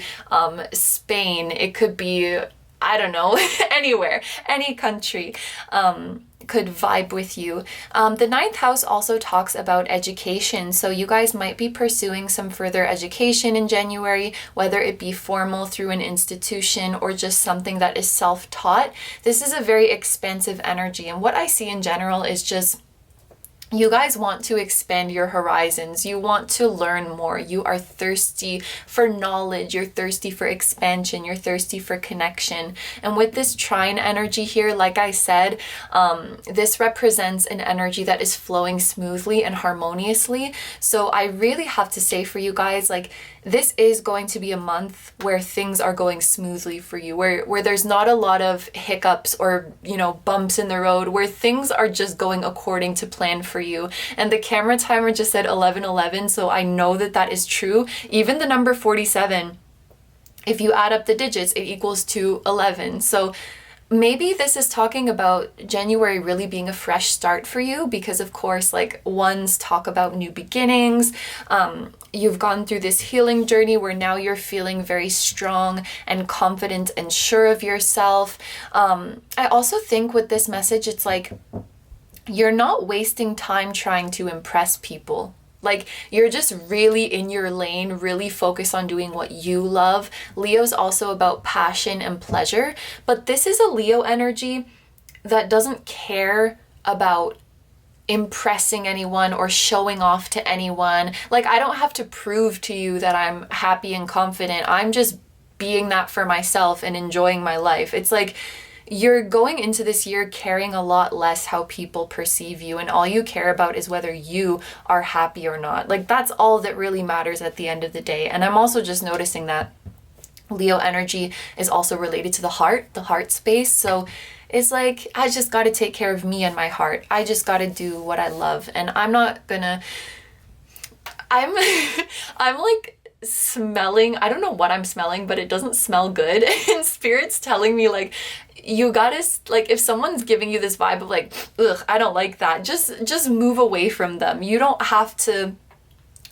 Spain, it could be, I don't know, anywhere, any country. Could vibe with you. The 9th house also talks about education, so you guys might be pursuing some further education in January, whether it be formal through an institution or just something that is self-taught. This is a very expansive energy, and what I see in general is just you guys want to expand your horizons. You want to learn more. You are thirsty for knowledge. You're thirsty for expansion. You're thirsty for connection. And with this trine energy here, like I said, this represents an energy that is flowing smoothly and harmoniously. So I really have to say for you guys, like, this is going to be a month where things are going smoothly for you, where there's not a lot of hiccups or, you know, bumps in the road, where things are just going according to plan for you. And the camera timer just said 11:11, so I know that that is true. Even the number 47, if you add up the digits, it equals to 11. So maybe this is talking about January really being a fresh start for you, because of course, like, ones talk about new beginnings. You've gone through this healing journey where now you're feeling very strong and confident and sure of yourself. I also think with this message, it's like you're not wasting time trying to impress people. Like, you're just really in your lane, really focus on doing what you love. Leo's also about passion and pleasure, but this is a Leo energy that doesn't care about impressing anyone or showing off to anyone. Like, I don't have to prove to you that I'm happy and confident. I'm just being that for myself and enjoying my life. It's like you're going into this year caring a lot less how people perceive you, and all you care about is whether you are happy or not. Like, that's all that really matters at the end of the day. And I'm also just noticing that Leo energy is also related to the heart space. So it's like, I just got to take care of me and my heart. I just got to do what I love. And I'm not gonna, I'm like smelling, I don't know what I'm smelling, but it doesn't smell good. And Spirit's telling me, like, you gotta, like, if someone's giving you this vibe of like, ugh, I don't like that, just move away from them. You don't have to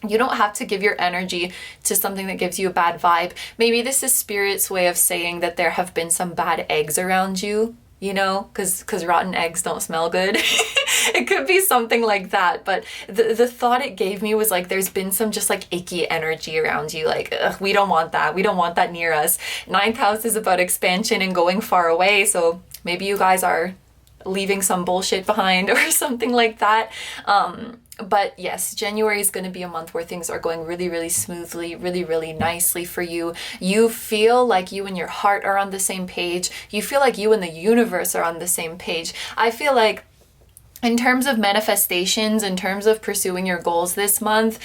You don't have to give your energy to something that gives you a bad vibe. Maybe this is Spirit's way of saying that there have been some bad eggs around you, you know, because rotten eggs don't smell good. It could be something like that. But the thought it gave me was like, there's been some just like icky energy around you. Like, ugh, we don't want that. We don't want that near us. Ninth house is about expansion and going far away. So maybe you guys are leaving some bullshit behind or something like that. But yes, January is going to be a month where things are going really, really smoothly, really, really nicely for you. You feel like you and your heart are on the same page. You feel like you and the universe are on the same page. I feel like in terms of manifestations, in terms of pursuing your goals this month,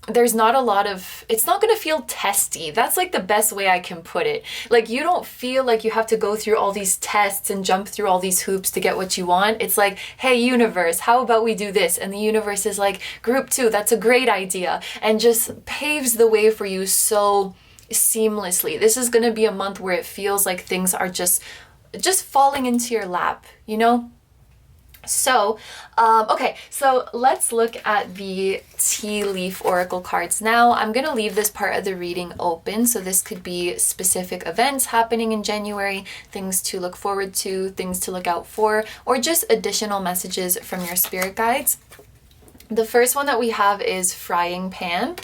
there's not a lot of, it's not going to feel testy. That's like the best way I can put it. Like, you don't feel like you have to go through all these tests and jump through all these hoops to get what you want. It's like, hey, universe, how about we do this? And the universe is like, group 2, that's a great idea. And just paves the way for you so seamlessly. This is going to be a month where it feels like things are just falling into your lap, you know? So, okay, so let's look at the tea leaf oracle cards now. I'm going to leave this part of the reading open. So this could be specific events happening in January, things to look forward to, things to look out for, or just additional messages from your spirit guides. The first one that we have is frying pan.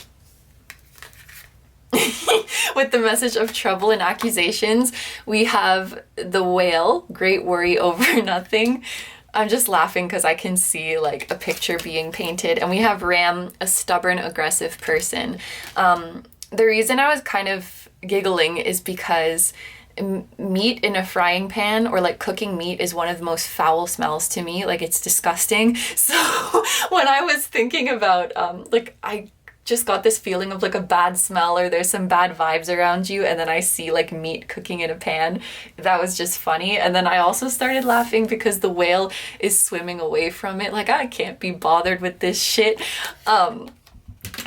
With the message of trouble and accusations, we have the whale, great worry over nothing. I'm just laughing because I can see like a picture being painted. And we have Ram, a stubborn, aggressive person. The reason I was kind of giggling is because meat in a frying pan or like cooking meat is one of the most foul smells to me. Like, it's disgusting. So when I was thinking about like, I just got this feeling of like a bad smell or there's some bad vibes around you, and then I see like meat cooking in a pan. That was just funny. And then I also started laughing because the whale is swimming away from it. Like, I can't be bothered with this shit.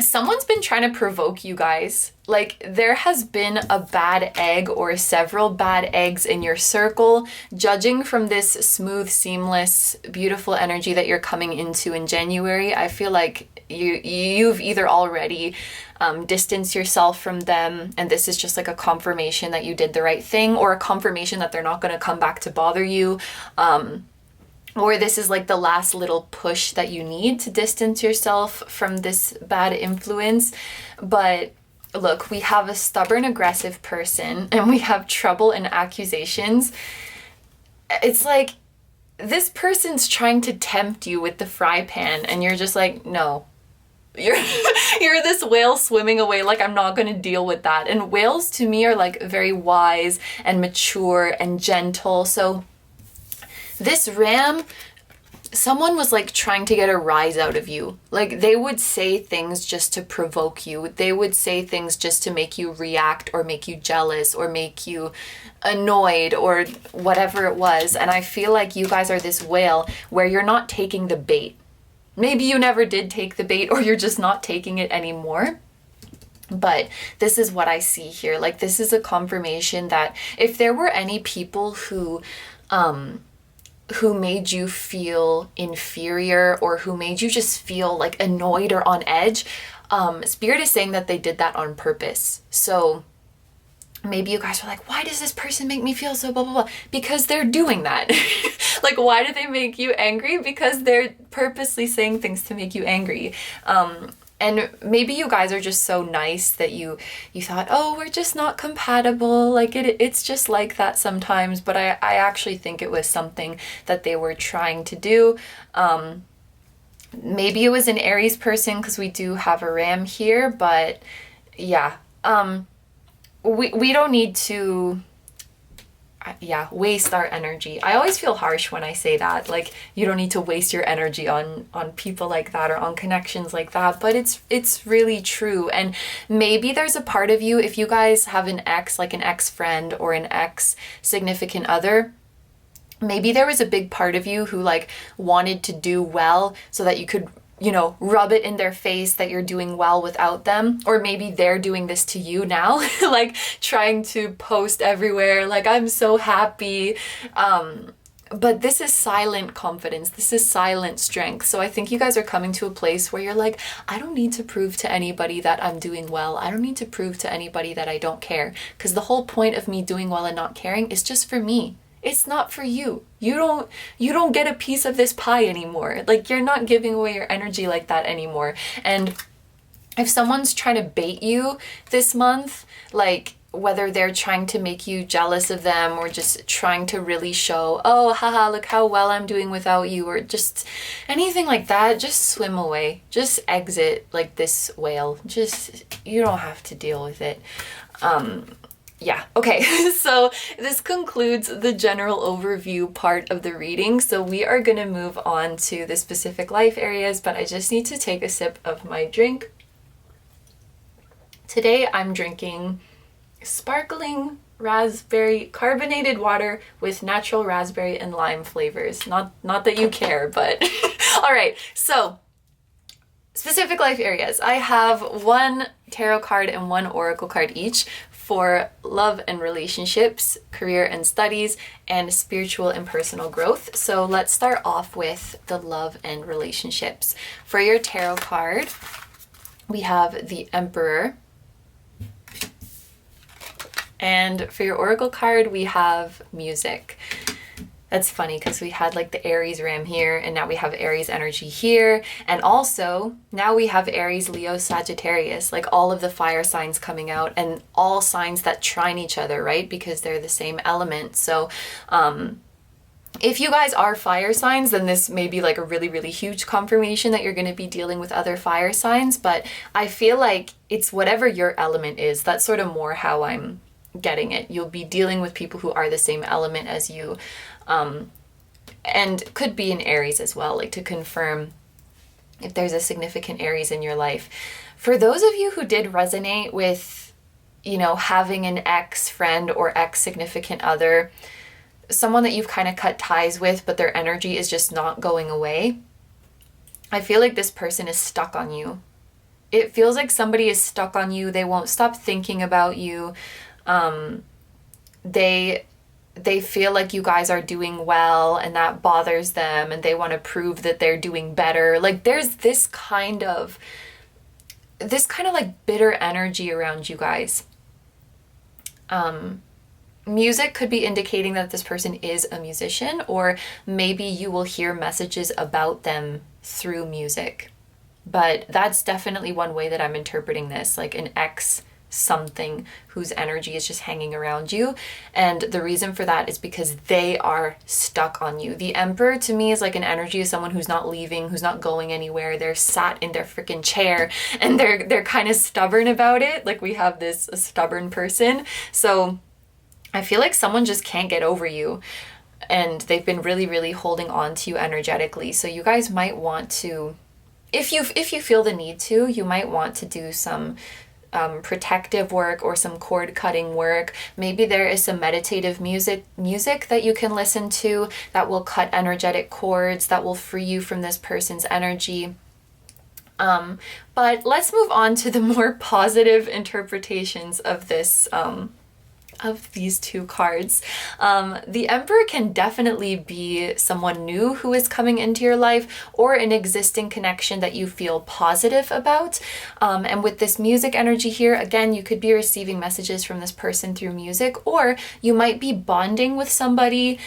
Someone's been trying to provoke you guys. Like, there has been a bad egg or several bad eggs in your circle. Judging from this smooth, seamless, beautiful energy that you're coming into in January, I feel like you've either already distanced yourself from them, and this is just like a confirmation that you did the right thing, or a confirmation that they're not going to come back to bother you. Or this is like the last little push that you need to distance yourself from this bad influence. But look, we have a stubborn, aggressive person, and we have trouble and accusations. It's like this person's trying to tempt you with the fry pan, and you're just like, no. You're this whale swimming away, like, I'm not going to deal with that. And whales to me are like very wise and mature and gentle. So this ram, someone was like trying to get a rise out of you. Like, they would say things just to provoke you. They would say things just to make you react or make you jealous or make you annoyed or whatever it was. And I feel like you guys are this whale where you're not taking the bait. Maybe you never did take the bait, or you're just not taking it anymore. But this is what I see here. Like, this is a confirmation that if there were any people who made you feel inferior, or who made you just feel like annoyed or on edge, Spirit is saying that they did that on purpose. So maybe you guys are like, why does this person make me feel so blah, blah, blah? Because they're doing that. Like, why do they make you angry? Because they're purposely saying things to make you angry. And maybe you guys are just so nice that you thought, oh, we're just not compatible. Like, it's just like that sometimes. But I actually think it was something that they were trying to do. Maybe it was an Aries person, because we do have a ram here. But yeah, we don't need to waste our energy. I always feel harsh when I say that. Like, you don't need to waste your energy on people like that or on connections like that, but it's really true. And maybe there's a part of you, if you guys have an ex, like an ex-friend or an ex-significant other, maybe there was a big part of you who like wanted to do well so that you could, you know, rub it in their face that you're doing well without them. Or maybe they're doing this to you now, like trying to post everywhere, like, I'm so happy. But this is silent confidence. This is silent strength. So I think you guys are coming to a place where you're like, I don't need to prove to anybody that I'm doing well. I don't need to prove to anybody that I don't care. Because the whole point of me doing well and not caring is just for me. It's not for you. You don't get a piece of this pie anymore. Like, you're not giving away your energy like that anymore. And if someone's trying to bait you this month, like, whether they're trying to make you jealous of them or just trying to really show, oh, haha, look how well I'm doing without you, or just anything like that, just swim away. Just exit like this whale. Just, you don't have to deal with it. Yeah, okay, so this concludes the general overview part of the reading. So we are going to move on to the specific life areas, but I just need to take a sip of my drink. Today I'm drinking sparkling raspberry carbonated water with natural raspberry and lime flavors. Not that you care, but all right. So specific life areas. I have one tarot card and one oracle card each for love and relationships, career and studies, and spiritual and personal growth. So let's start off with the love and relationships. For your tarot card, we have the Emperor. And for your oracle card, we have music. That's funny because we had like the Aries ram here, and now we have Aries energy here. And also now we have Aries, Leo, Sagittarius, like all of the fire signs coming out, and all signs that trine each other, right? Because they're the same element. So if you guys are fire signs, then this may be like a really, really huge confirmation that you're going to be dealing with other fire signs. But I feel like it's whatever your element is. That's sort of more how I'm getting it. You'll be dealing with people who are the same element as you, and could be in Aries as well, like to confirm if there's a significant Aries in your life. For those of you who did resonate with, you know, having an ex friend or ex significant other, someone that you've kind of cut ties with, but their energy is just not going away, I feel like this person is stuck on you. It feels like somebody is stuck on you. They won't stop thinking about you. They feel like you guys are doing well, and that bothers them, and they want to prove that they're doing better. Like, there's this kind of like bitter energy around you guys. Music could be indicating that this person is a musician, or maybe you will hear messages about them through music. But that's definitely one way that I'm interpreting this, like an ex something whose energy is just hanging around you. And the reason for that is because they are stuck on you. The Emperor to me is like an energy of someone who's not leaving, who's not going anywhere. They're sat in their freaking chair, and they're kind of stubborn about it. Like, we have this stubborn person. So I feel like someone just can't get over you, and they've been really, really holding on to you energetically. So you guys might want to, if you feel the need to, you might want to do some protective work or some cord cutting work. Maybe there is some meditative music that you can listen to that will cut energetic cords, that will free you from this person's energy. But let's move on to the more positive interpretations of this, of these two cards. The Emperor can definitely be someone new who is coming into your life, or an existing connection that you feel positive about. And with this music energy here, again, you could be receiving messages from this person through music, or you might be bonding with somebody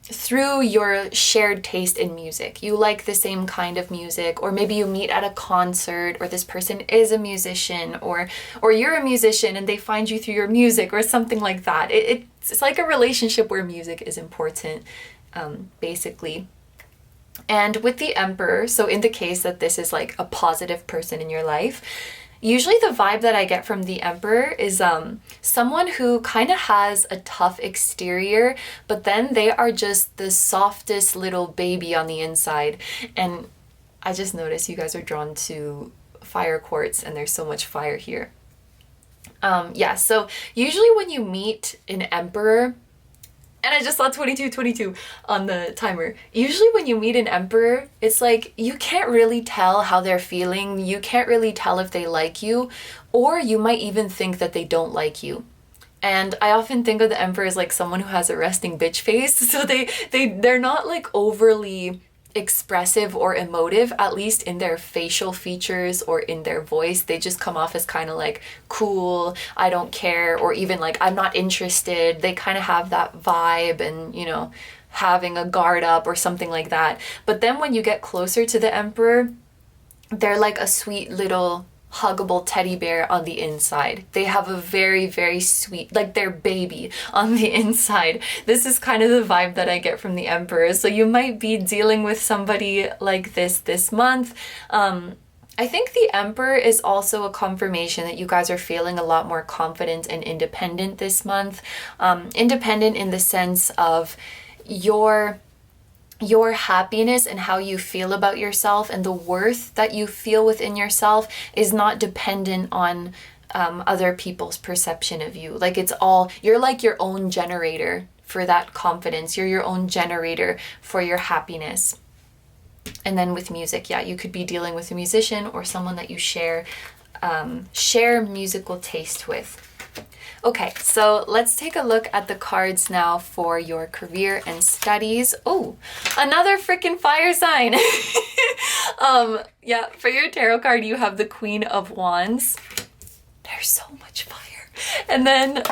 through your shared taste in music. You like the same kind of music, or maybe you meet at a concert, or this person is a musician, or you're a musician and they find you through your music, or something like that. It's like a relationship where music is important, basically. And with the Emperor, so in the case that this is like a positive person in your life, usually the vibe that I get from the Emperor is someone who kind of has a tough exterior, but then they are just the softest little baby on the inside. And I just noticed you guys are drawn to fire quartz, and there's so much fire here. Yeah, so usually when you meet an Emperor, and I just saw 2222 on the timer. Usually when you meet an Emperor, it's like you can't really tell how they're feeling. You can't really tell if they like you, or you might even think that they don't like you. And I often think of the Emperor as like someone who has a resting bitch face. So they're not like overly expressive or emotive, at least in their facial features or in their voice. They just come off as kind of like cool, I don't care, or even like I'm not interested. They kind of have that vibe, and you know, having a guard up or something like that. But then when you get closer to the Emperor, they're like a sweet little huggable teddy bear on the inside. They have a very, very sweet, like their baby on the inside. This is kind of the vibe that I get from the Emperor. So you might be dealing with somebody like this month. I think the Emperor is also a confirmation that you guys are feeling a lot more confident and independent this month. Independent in the sense of your happiness and how you feel about yourself, and the worth that you feel within yourself is not dependent on other people's perception of you. Like it's all, you're like your own generator for that confidence. You're your own generator for your happiness. And then with music, yeah, you could be dealing with a musician or someone that you share musical taste with. Okay, so let's take a look at the cards now for your career and studies. Oh, another freaking fire sign. Yeah, for your tarot card, you have the Queen of Wands. There's so much fire. And then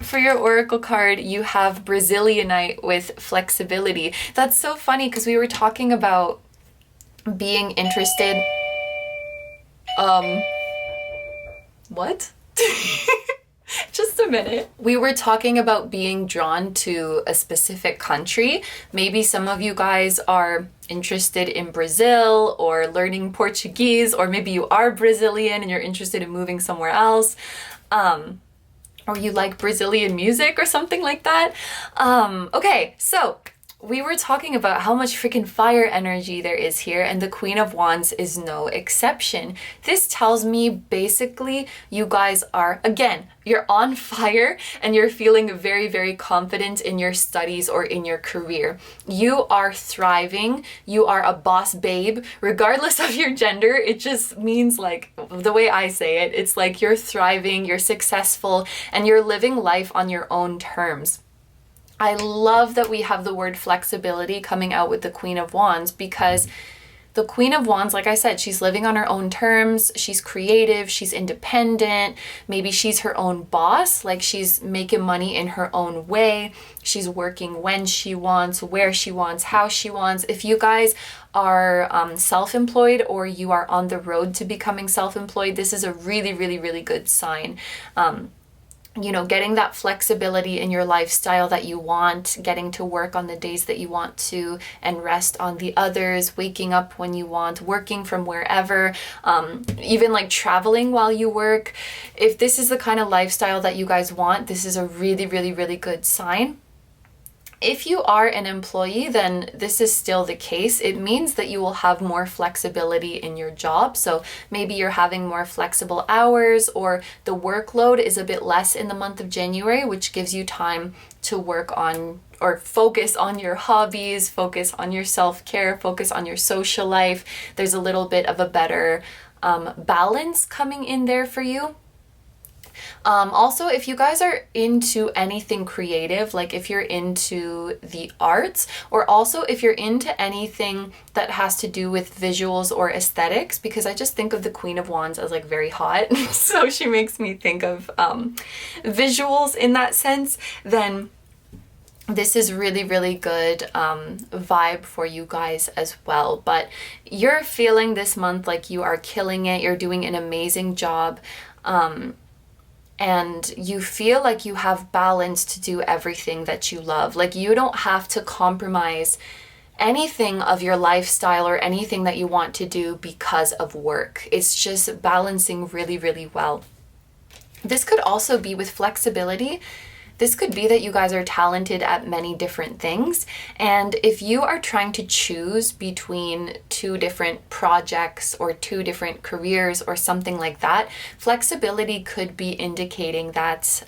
for your oracle card, you have Brazilianite with flexibility. That's so funny because we were talking about being interested. What? Just a minute. We were talking about being drawn to a specific country. Maybe some of you guys are interested in Brazil or learning Portuguese, or maybe you are Brazilian and you're interested in moving somewhere else. Or you like Brazilian music or something like that. Okay, so we were talking about how much freaking fire energy there is here, and the Queen of Wands is no exception. This tells me basically you guys are, again, you're on fire and you're feeling very, very confident in your studies or in your career. You are thriving. You are a boss babe, regardless of your gender. It just means, like, the way I say it, it's like you're thriving, you're successful, and you're living life on your own terms. I love that we have the word flexibility coming out with the Queen of Wands, because the Queen of Wands, like I said, she's living on her own terms. She's creative. She's independent. Maybe she's her own boss. Like, she's making money in her own way. She's working when she wants, where she wants, how she wants. If you guys are self-employed, or you are on the road to becoming self-employed, this is a really, really, really good sign. You know, getting that flexibility in your lifestyle that you want, getting to work on the days that you want to and rest on the others, waking up when you want, working from wherever, even like traveling while you work. If this is the kind of lifestyle that you guys want, this is a really, really, really good sign. If you are an employee, then this is still the case. It means that you will have more flexibility in your job. So maybe you're having more flexible hours, or the workload is a bit less in the month of January, which gives you time to work on or focus on your hobbies, focus on your self-care, focus on your social life. There's a little bit of a better balance coming in there for you. Also, if you guys are into anything creative, like if you're into the arts, or also if you're into anything that has to do with visuals or aesthetics, because I just think of the Queen of Wands as like very hot, so she makes me think of visuals in that sense, then this is really, really good vibe for you guys as well. But you're feeling this month like you are killing it, you're doing an amazing job. And you feel like you have balance to do everything that you love. Like, you don't have to compromise anything of your lifestyle or anything that you want to do because of work. It's just balancing really, really well. This could also be with flexibility. This could be that you guys are talented at many different things. And if you are trying to choose between two different projects or two different careers or something like that, flexibility could be indicating that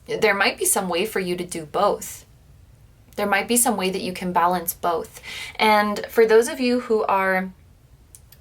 there might be some way for you to do both. There might be some way that you can balance both. And for those of you who are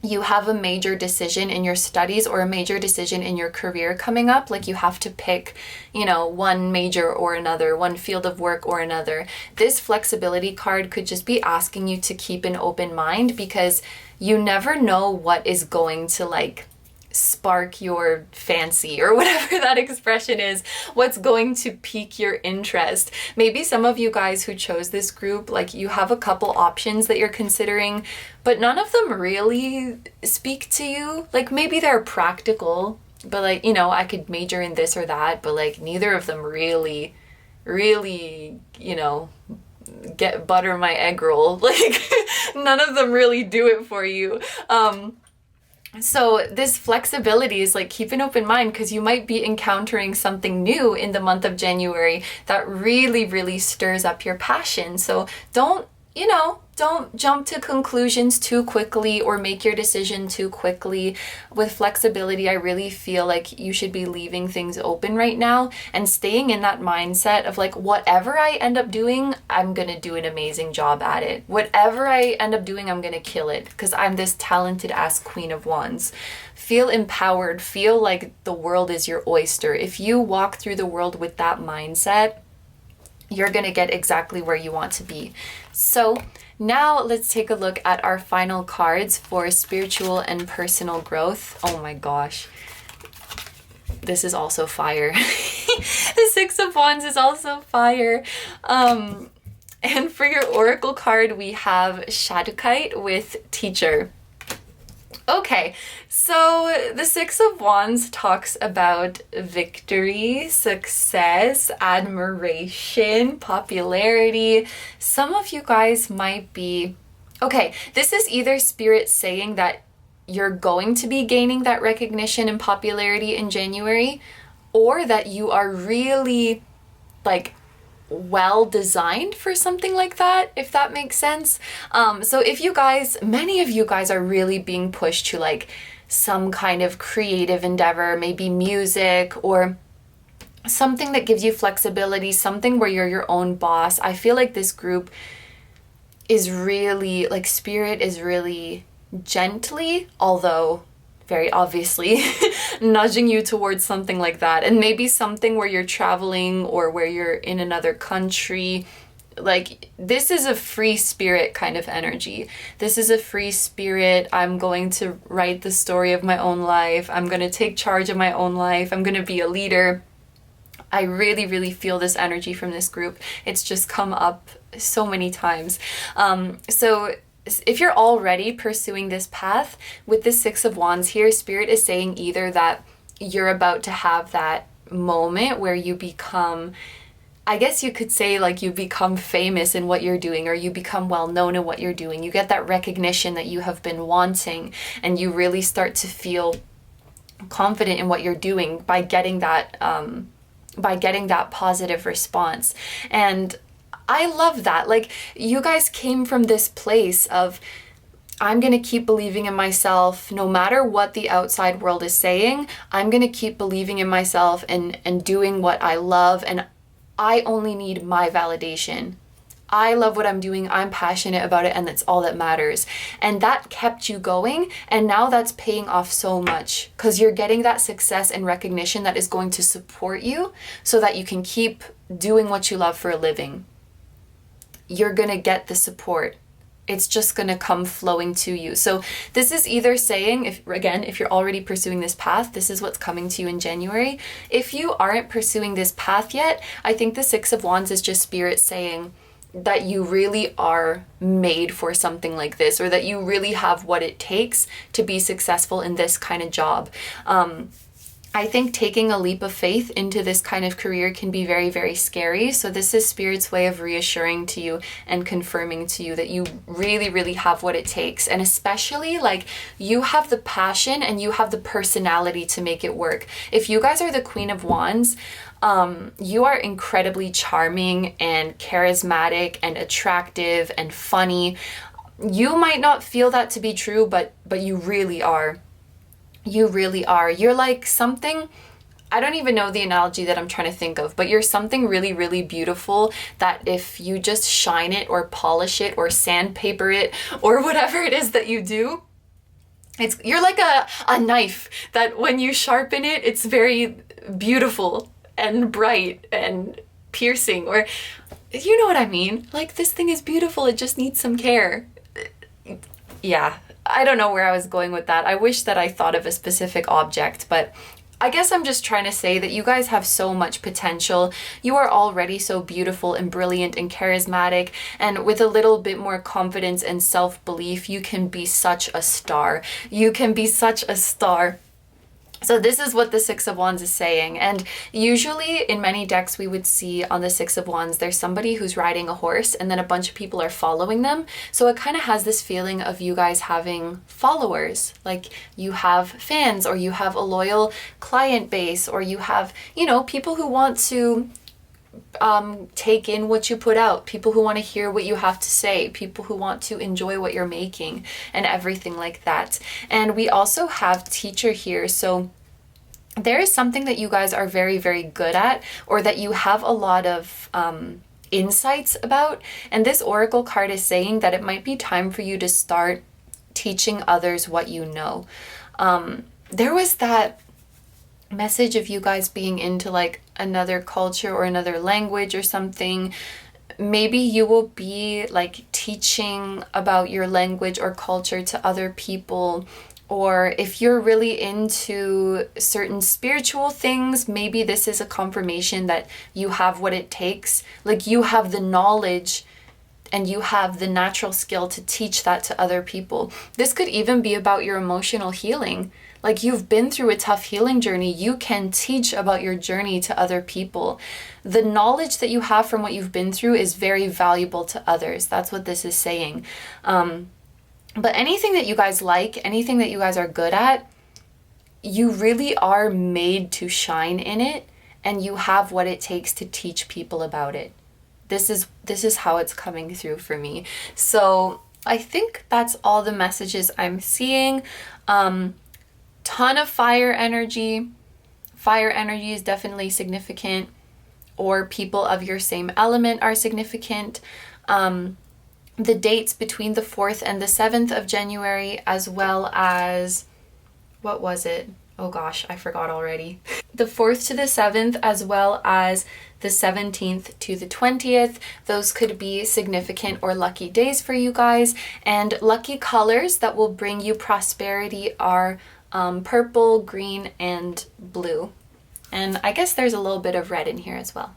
you have a major decision in your studies or a major decision in your career coming up, like you have to pick, you know, one major or another, one field of work or another. This flexibility card could just be asking you to keep an open mind, because you never know what is going to like spark your fancy, or whatever that expression is, what's going to pique your interest. Maybe some of you guys who chose this group, like you have a couple options that you're considering, but none of them really speak to you. Like maybe they're practical, but like, you know, I could major in this or that, but like neither of them really, you know, get butter my egg roll. Like none of them really do it for you. So this flexibility is like, keep an open mind, because you might be encountering something new in the month of January that really stirs up your passion. So don't jump to conclusions too quickly or make your decision too quickly. With flexibility, I really feel like you should be leaving things open right now and staying in that mindset of like, whatever I end up doing, I'm gonna do an amazing job at it. Whatever I end up doing, I'm gonna kill it, because I'm this talented ass Queen of Wands. Feel empowered, feel like the world is your oyster. If you walk through the world with that mindset, you're gonna get exactly where you want to be. So now let's take a look at our final cards for spiritual and personal growth. Oh my gosh. This is also fire. The Six of Wands is also fire. And for your oracle card, we have Shadukite with Teacher. Okay, so the Six of Wands talks about victory, success, admiration, popularity. Some of you guys might be... Okay, this is either Spirit saying that you're going to be gaining that recognition and popularity in January, or that you are really like well designed for something like that, if that makes sense. So if you guys, many of you guys are really being pushed to like some kind of creative endeavor, maybe music or something that gives you flexibility, something where you're your own boss. I feel like this group is really, like, Spirit is really gently, although very obviously nudging you towards something like that. And maybe something where you're traveling or where you're in another country. Like, this is a free spirit kind of energy. This is a free spirit. I'm going to write the story of my own life. I'm going to take charge of my own life. I'm going to be a leader. I really, really feel this energy from this group. It's just come up so many times. So if you're already pursuing this path, with the Six of Wands here, Spirit is saying either that you're about to have that moment where you become, I guess you could say, like, you become famous in what you're doing, or you become well known in what you're doing. You get that recognition that you have been wanting, and you really start to feel confident in what you're doing by getting that positive response. And I love that. Like, you guys came from this place of, I'm going to keep believing in myself no matter what the outside world is saying. I'm going to keep believing in myself and doing what I love, and I only need my validation. I love what I'm doing. I'm passionate about it, and that's all that matters. And that kept you going, and now that's paying off so much, because you're getting that success and recognition that is going to support you so that you can keep doing what you love for a living. You're going to get the support. It's just going to come flowing to you. So this is either saying, if you're already pursuing this path, this is what's coming to you in January. If you aren't pursuing this path yet, I think the Six of Wands is just Spirit saying that you really are made for something like this, or that you really have what it takes to be successful in this kind of job. I think taking a leap of faith into this kind of career can be very, very scary. So this is Spirit's way of reassuring to you and confirming to you that you really, really have what it takes. And especially, like, you have the passion and you have the personality to make it work. If you guys are the Queen of Wands, you are incredibly charming and charismatic and attractive and funny. You might not feel that to be true, but you really are. You really are. You're like something, I don't even know the analogy that I'm trying to think of, but you're something really, really beautiful that if you just shine it or polish it or sandpaper it or whatever it is that you do, you're like a knife that when you sharpen it, it's very beautiful and bright and piercing, or you know what I mean? Like, this thing is beautiful, it just needs some care. Yeah, I don't know where I was going with that. I wish that I thought of a specific object, but I guess I'm just trying to say that you guys have so much potential. You are already so beautiful and brilliant and charismatic, and with a little bit more confidence and self-belief, you can be such a star. You can be such a star. So this is what the Six of Wands is saying. And usually in many decks we would see on the Six of Wands, there's somebody who's riding a horse and then a bunch of people are following them. So it kind of has this feeling of you guys having followers, like you have fans, or you have a loyal client base, or you have, you know, people who want to take in what you put out, people who want to hear what you have to say, people who want to enjoy what you're making, and everything like that. And we also have teacher here, so there is something that you guys are very, very good at, or that you have a lot of insights about, and this oracle card is saying that it might be time for you to start teaching others what you know. There was that message of you guys being into like another culture or another language or something. Maybe you will be like teaching about your language or culture to other people, or if you're really into certain spiritual things, maybe this is a confirmation that you have what it takes, like you have the knowledge and you have the natural skill to teach that to other people. This could even be about your emotional healing. Like, you've been through a tough healing journey. You can teach about your journey to other people. The knowledge that you have from what you've been through is very valuable to others. That's what this is saying. But anything that you guys like, anything that you guys are good at, you really are made to shine in it, and you have what it takes to teach people about it. This is how it's coming through for me. So I think that's all the messages I'm seeing. Ton of fire energy. Fire energy is definitely significant, or people of your same element are significant. The dates between the 4th and the 7th of January, as well as, what was it? Oh gosh, I forgot already. The 4th to the 7th, as well as the 17th to the 20th. Those could be significant or lucky days for you guys. And lucky colors that will bring you prosperity are purple, green, and blue. And I guess there's a little bit of red in here as well.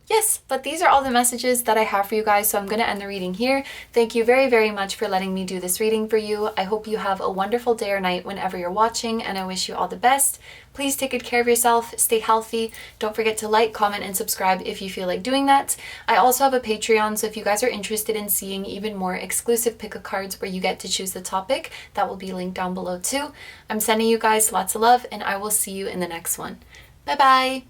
Yes, but these are all the messages that I have for you guys, so I'm going to end the reading here. Thank you very, very much for letting me do this reading for you. I hope you have a wonderful day or night whenever you're watching, and I wish you all the best. Please take good care of yourself, stay healthy. Don't forget to like, comment, and subscribe if you feel like doing that. I also have a Patreon, so if you guys are interested in seeing even more exclusive pick-a cards where you get to choose the topic, that will be linked down below too. I'm sending you guys lots of love, and I will see you in the next one. Bye-bye!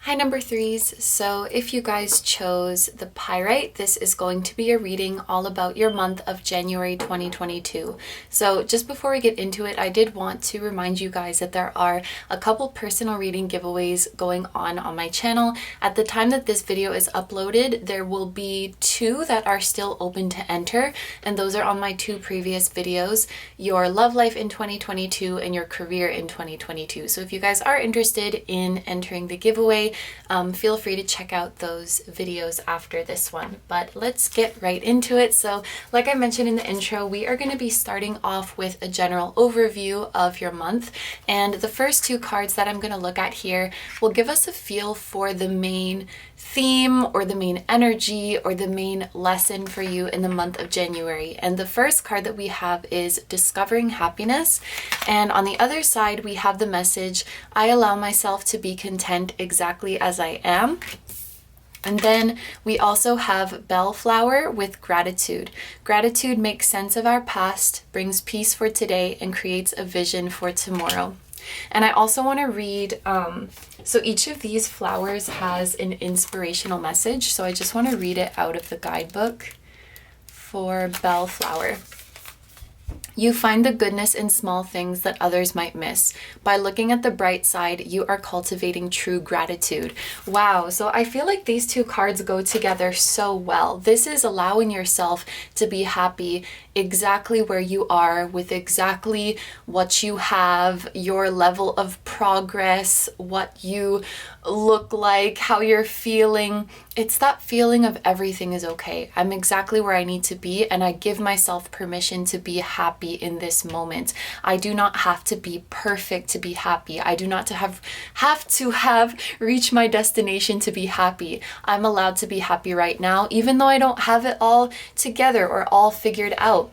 Hi number 3s, so if you guys chose the Pyrite, this is going to be a reading all about your month of January 2022. So just before we get into it, I did want to remind you guys that there are a couple personal reading giveaways going on my channel. At the time that this video is uploaded, there will be 2 that are still open to enter, and those are on my 2 previous videos, your love life in 2022 and your career in 2022. So if you guys are interested in entering the giveaway, feel free to check out those videos after this one. But let's get right into it. So like I mentioned in the intro, we are going to be starting off with a general overview of your month, and the first 2 cards that I'm going to look at here will give us a feel for the main theme or the main energy or the main lesson for you in the month of January. And the first card that we have is Discovering Happiness, and on the other side we have the message, I allow myself to be content exactly as I am. And then we also have Bellflower with Gratitude. Gratitude makes sense of our past, brings peace for today, and creates a vision for tomorrow. And I also want to read, so each of these flowers has an inspirational message, so I just want to read it out of the guidebook for Bellflower. You find the goodness in small things that others might miss. By looking at the bright side, you are cultivating true gratitude. Wow, so I feel like these two cards go together so well. This is allowing yourself to be happy exactly where you are, with exactly what you have, your level of progress, what you look like, how you're feeling. It's that feeling of everything is okay. I'm exactly where I need to be, and I give myself permission to be happy in this moment. I do not have to be perfect to be happy. I do not have to reached my destination to be happy. I'm allowed to be happy right now, even though I don't have it all together or all figured out.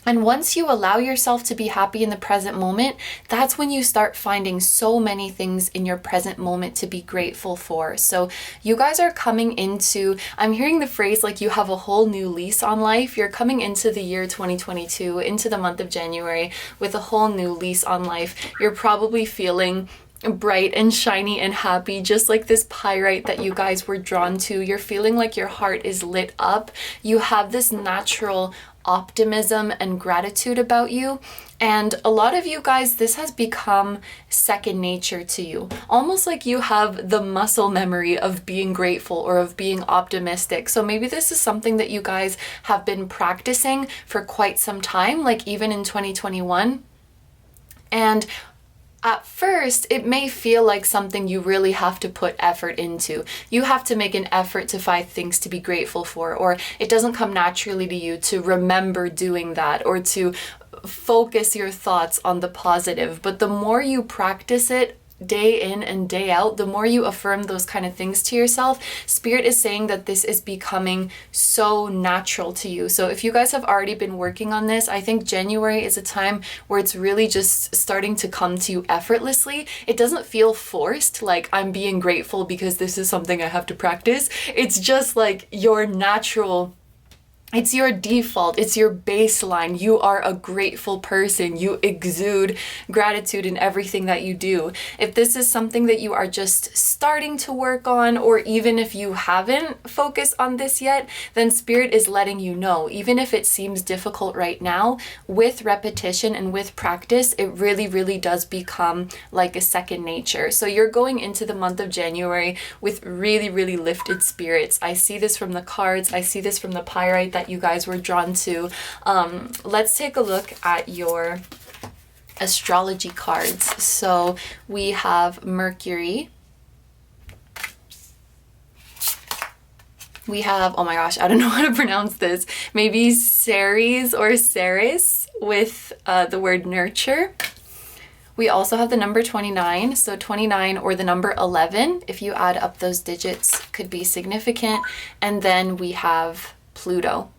And once you allow yourself to be happy in the present moment, that's when you start finding so many things in your present moment to be grateful for. So you guys are coming into, I'm hearing the phrase like you have a whole new lease on life. You're coming into the year 2022, into the month of January with a whole new lease on life. You're probably feeling bright and shiny and happy, just like this pyrite that you guys were drawn to. You're feeling like your heart is lit up. You have this natural optimism and gratitude about you. And a lot of you guys, this has become second nature to you. Almost like you have the muscle memory of being grateful or of being optimistic. So maybe this is something that you guys have been practicing for quite some time, like even in 2021. And at first, it may feel like something you really have to put effort into. You have to make an effort to find things to be grateful for, or it doesn't come naturally to you to remember doing that or to focus your thoughts on the positive. But the more you practice it, day in and day out, the more you affirm those kind of things to yourself, Spirit is saying that this is becoming so natural to you. So if you guys have already been working on this, I think January is a time where it's really just starting to come to you effortlessly. It doesn't feel forced, like I'm being grateful because this is something I have to practice. It's just like your natural, it's your default, it's your baseline. You are a grateful person. You exude gratitude in everything that you do. If this is something that you are just starting to work on, or even if you haven't focused on this yet, then Spirit is letting you know, even if it seems difficult right now, with repetition and with practice, it really, really does become like a second nature. So you're going into the month of January with really, really lifted spirits. I see this from the cards. I see this from the pyrite that you guys were drawn to. Let's take a look at your astrology cards. So we have Mercury. We have, oh my gosh, I don't know how to pronounce this. Maybe Ceres or Ceres with the word nurture. We also have the number 29, so 29 or the number 11, if you add up those digits, could be significant. And then we have Pluto.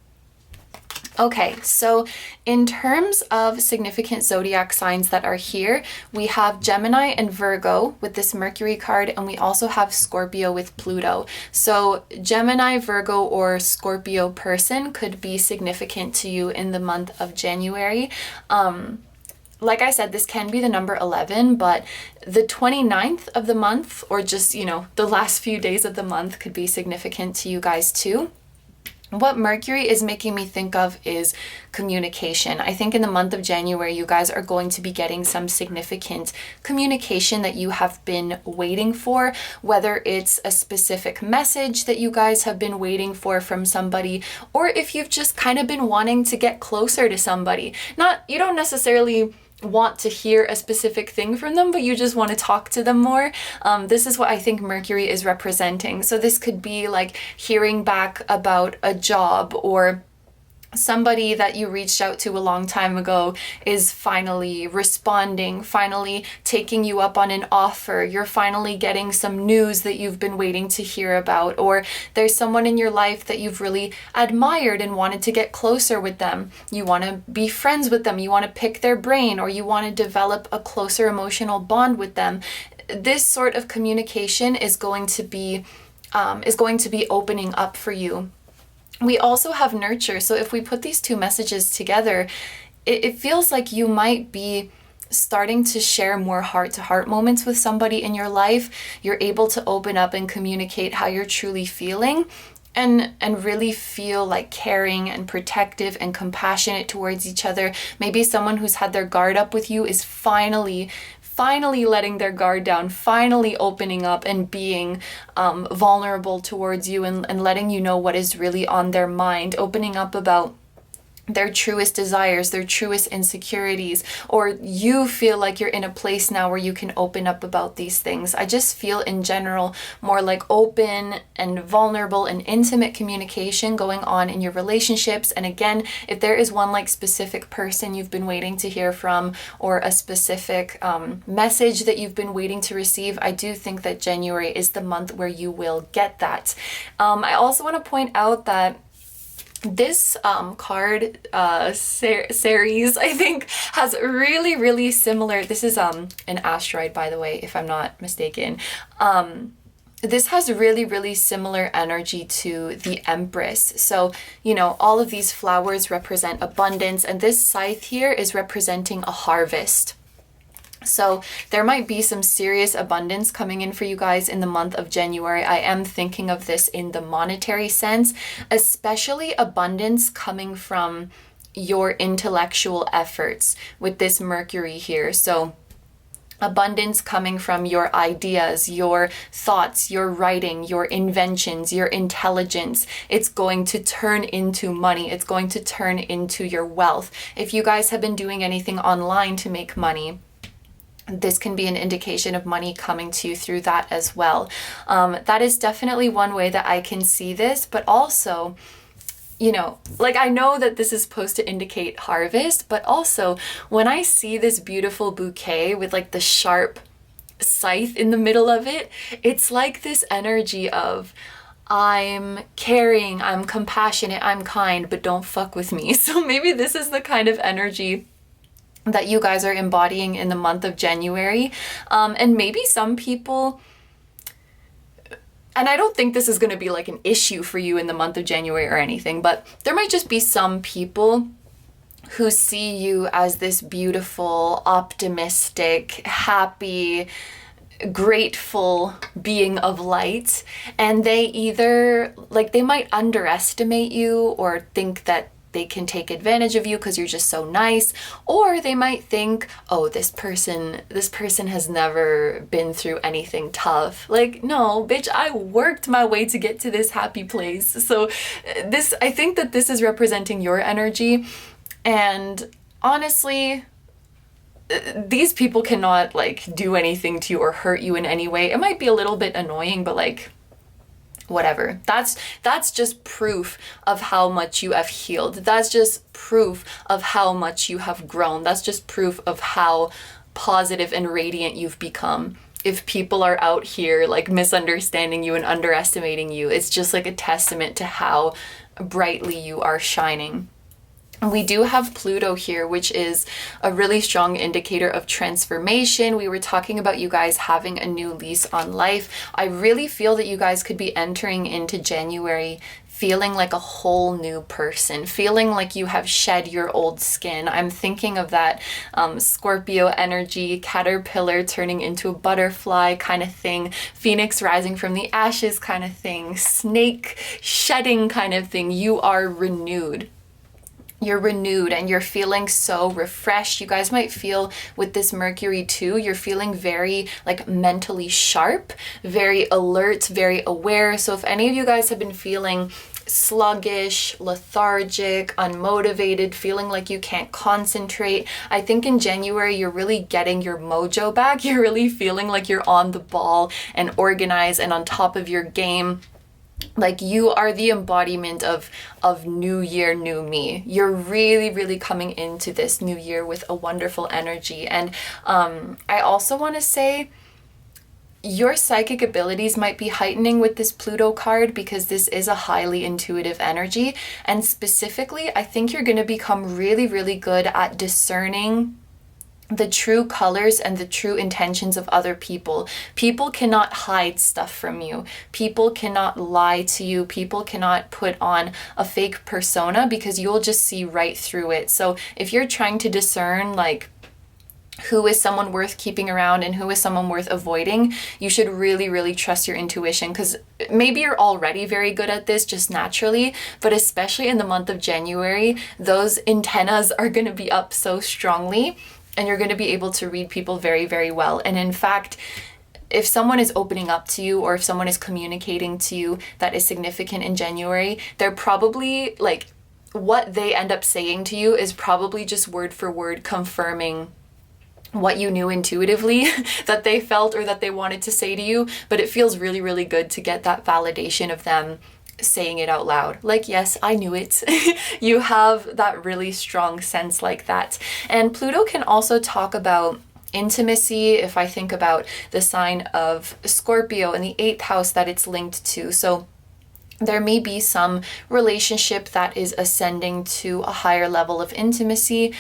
Okay, so in terms of significant zodiac signs that are here, we have Gemini and Virgo with this Mercury card, and we also have Scorpio with Pluto. So Gemini, Virgo, or Scorpio person could be significant to you in the month of January. Like I said, this can be the number 11, but the 29th of the month, or just, the last few days of the month could be significant to you guys too. What Mercury is making me think of is communication. I think in the month of January, you guys are going to be getting some significant communication that you have been waiting for, whether it's a specific message that you guys have been waiting for from somebody, or if you've just kind of been wanting to get closer to somebody. You don't necessarily want to hear a specific thing from them, but you just want to talk to them more. This is what I think Mercury is representing. So this could be like hearing back about a job, or somebody that you reached out to a long time ago is finally responding, finally taking you up on an offer. You're finally getting some news that you've been waiting to hear about, or there's someone in your life that you've really admired and wanted to get closer with them. You want to be friends with them. You want to pick their brain, or you want to develop a closer emotional bond with them. This sort of communication is going to be opening up for you. We also have nurture. So if we put these two messages together, it feels like you might be starting to share more heart-to-heart moments with somebody in your life. You're able to open up and communicate how you're truly feeling. and really feel like caring and protective and compassionate towards each other. Maybe someone who's had their guard up with you is finally letting their guard down, finally opening up and being vulnerable towards you, and letting you know what is really on their mind, opening up about their truest desires, their truest insecurities, or you feel like you're in a place now where you can open up about these things. I just feel in general more like open and vulnerable and intimate communication going on in your relationships. And again, if there is one like specific person you've been waiting to hear from, or a specific message that you've been waiting to receive, I do think that January is the month where you will get that. I also want to point out that this card series, I think, has really similar, this is an asteroid, by the way, if I'm not mistaken. This has really similar energy to the Empress. So, you know, all of these flowers represent abundance, and this scythe here is representing a harvest. So there might be some serious abundance coming in for you guys in the month of January. I am thinking of this in the monetary sense, especially abundance coming from your intellectual efforts with this Mercury here. So abundance coming from your ideas, your thoughts, your writing, your inventions, your intelligence. It's going to turn into money. It's going to turn into your wealth. If you guys have been doing anything online to make money, this can be an indication of money coming to you through that as well. That is definitely one way that I can see this, but also, you know, like I know that this is supposed to indicate harvest, but also when I see this beautiful bouquet with like the sharp scythe in the middle of it, it's like this energy of, I'm caring, I'm compassionate, I'm kind, but don't fuck with me. So maybe this is the kind of energy that you guys are embodying in the month of January. And maybe some people, and I don't think this is going to be like an issue for you in the month of January or anything, but there might just be some people who see you as this beautiful, optimistic, happy, grateful being of light, and they either, like, they might underestimate you or think that they can take advantage of you because you're just so nice, or they might think, oh, this person has never been through anything tough. Like, no, bitch, I worked my way to get to this happy place. So this, I think that this is representing your energy, and honestly, these people cannot like do anything to you or hurt you in any way. It might be a little bit annoying, but like, whatever. That's just proof of how much you have healed. That's just proof of how much you have grown. That's just proof of how positive and radiant you've become. If people are out here like misunderstanding you and underestimating you, it's just like a testament to how brightly you are shining. We do have Pluto here, which is a really strong indicator of transformation. We were talking about you guys having a new lease on life. I really feel that you guys could be entering into January feeling like a whole new person, feeling like you have shed your old skin. I'm thinking of that Scorpio energy, caterpillar turning into a butterfly kind of thing, phoenix rising from the ashes kind of thing, snake shedding kind of thing. You are renewed. You're renewed and you're feeling so refreshed. You guys might feel with this Mercury too, you're feeling very like mentally sharp, very alert, very aware. So if any of you guys have been feeling sluggish, lethargic, unmotivated, feeling like you can't concentrate, I think in January you're really getting your mojo back. You're really feeling like you're on the ball and organized and on top of your game. Like you are the embodiment of new year, new me. You're really coming into this new year with a wonderful energy. And I also want to say your psychic abilities might be heightening with this Pluto card because this is a highly intuitive energy. And specifically, I think you're going to become really good at discerning the true colors and the true intentions of other people. People cannot hide stuff from you. People cannot lie to you. People cannot put on a fake persona because you'll just see right through it. So if you're trying to discern like who is someone worth keeping around and who is someone worth avoiding, you should really, really trust your intuition, because maybe you're already very good at this just naturally, but especially in the month of January, those antennas are going to be up so strongly and you're going to be able to read people very, very well. And in fact, if someone is opening up to you or if someone is communicating to you that is significant in January, they're probably like, what they end up saying to you is probably just word for word confirming what you knew intuitively that they felt or that they wanted to say to you. But it feels really, really good to get that validation of them saying it out loud. Like, yes, I knew it. You have that really strong sense like that. And Pluto can also talk about intimacy, if I think about the sign of Scorpio and the 8th house that it's linked to. So there may be some relationship that is ascending to a higher level of intimacy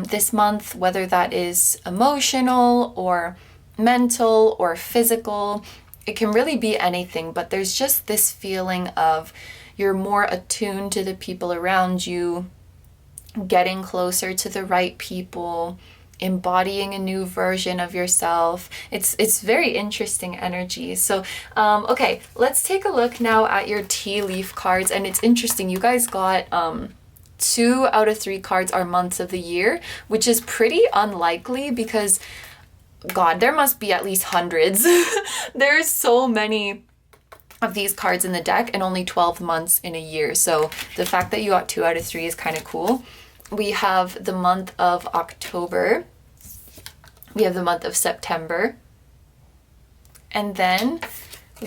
this month, whether that is emotional or mental or physical. It can really be anything, but there's just this feeling of you're more attuned to the people around you, getting closer to the right people, embodying a new version of yourself. It's very interesting energy. So okay, let's take a look now at your tea leaf cards. And it's interesting, you guys got 2 out of 3 cards are months of the year, which is pretty unlikely because God, there must be at least hundreds. There's so many of these cards in the deck and only 12 months in a year. So the fact that you got 2 out of 3 is kind of cool. We have the month of October. We have the month of September. And then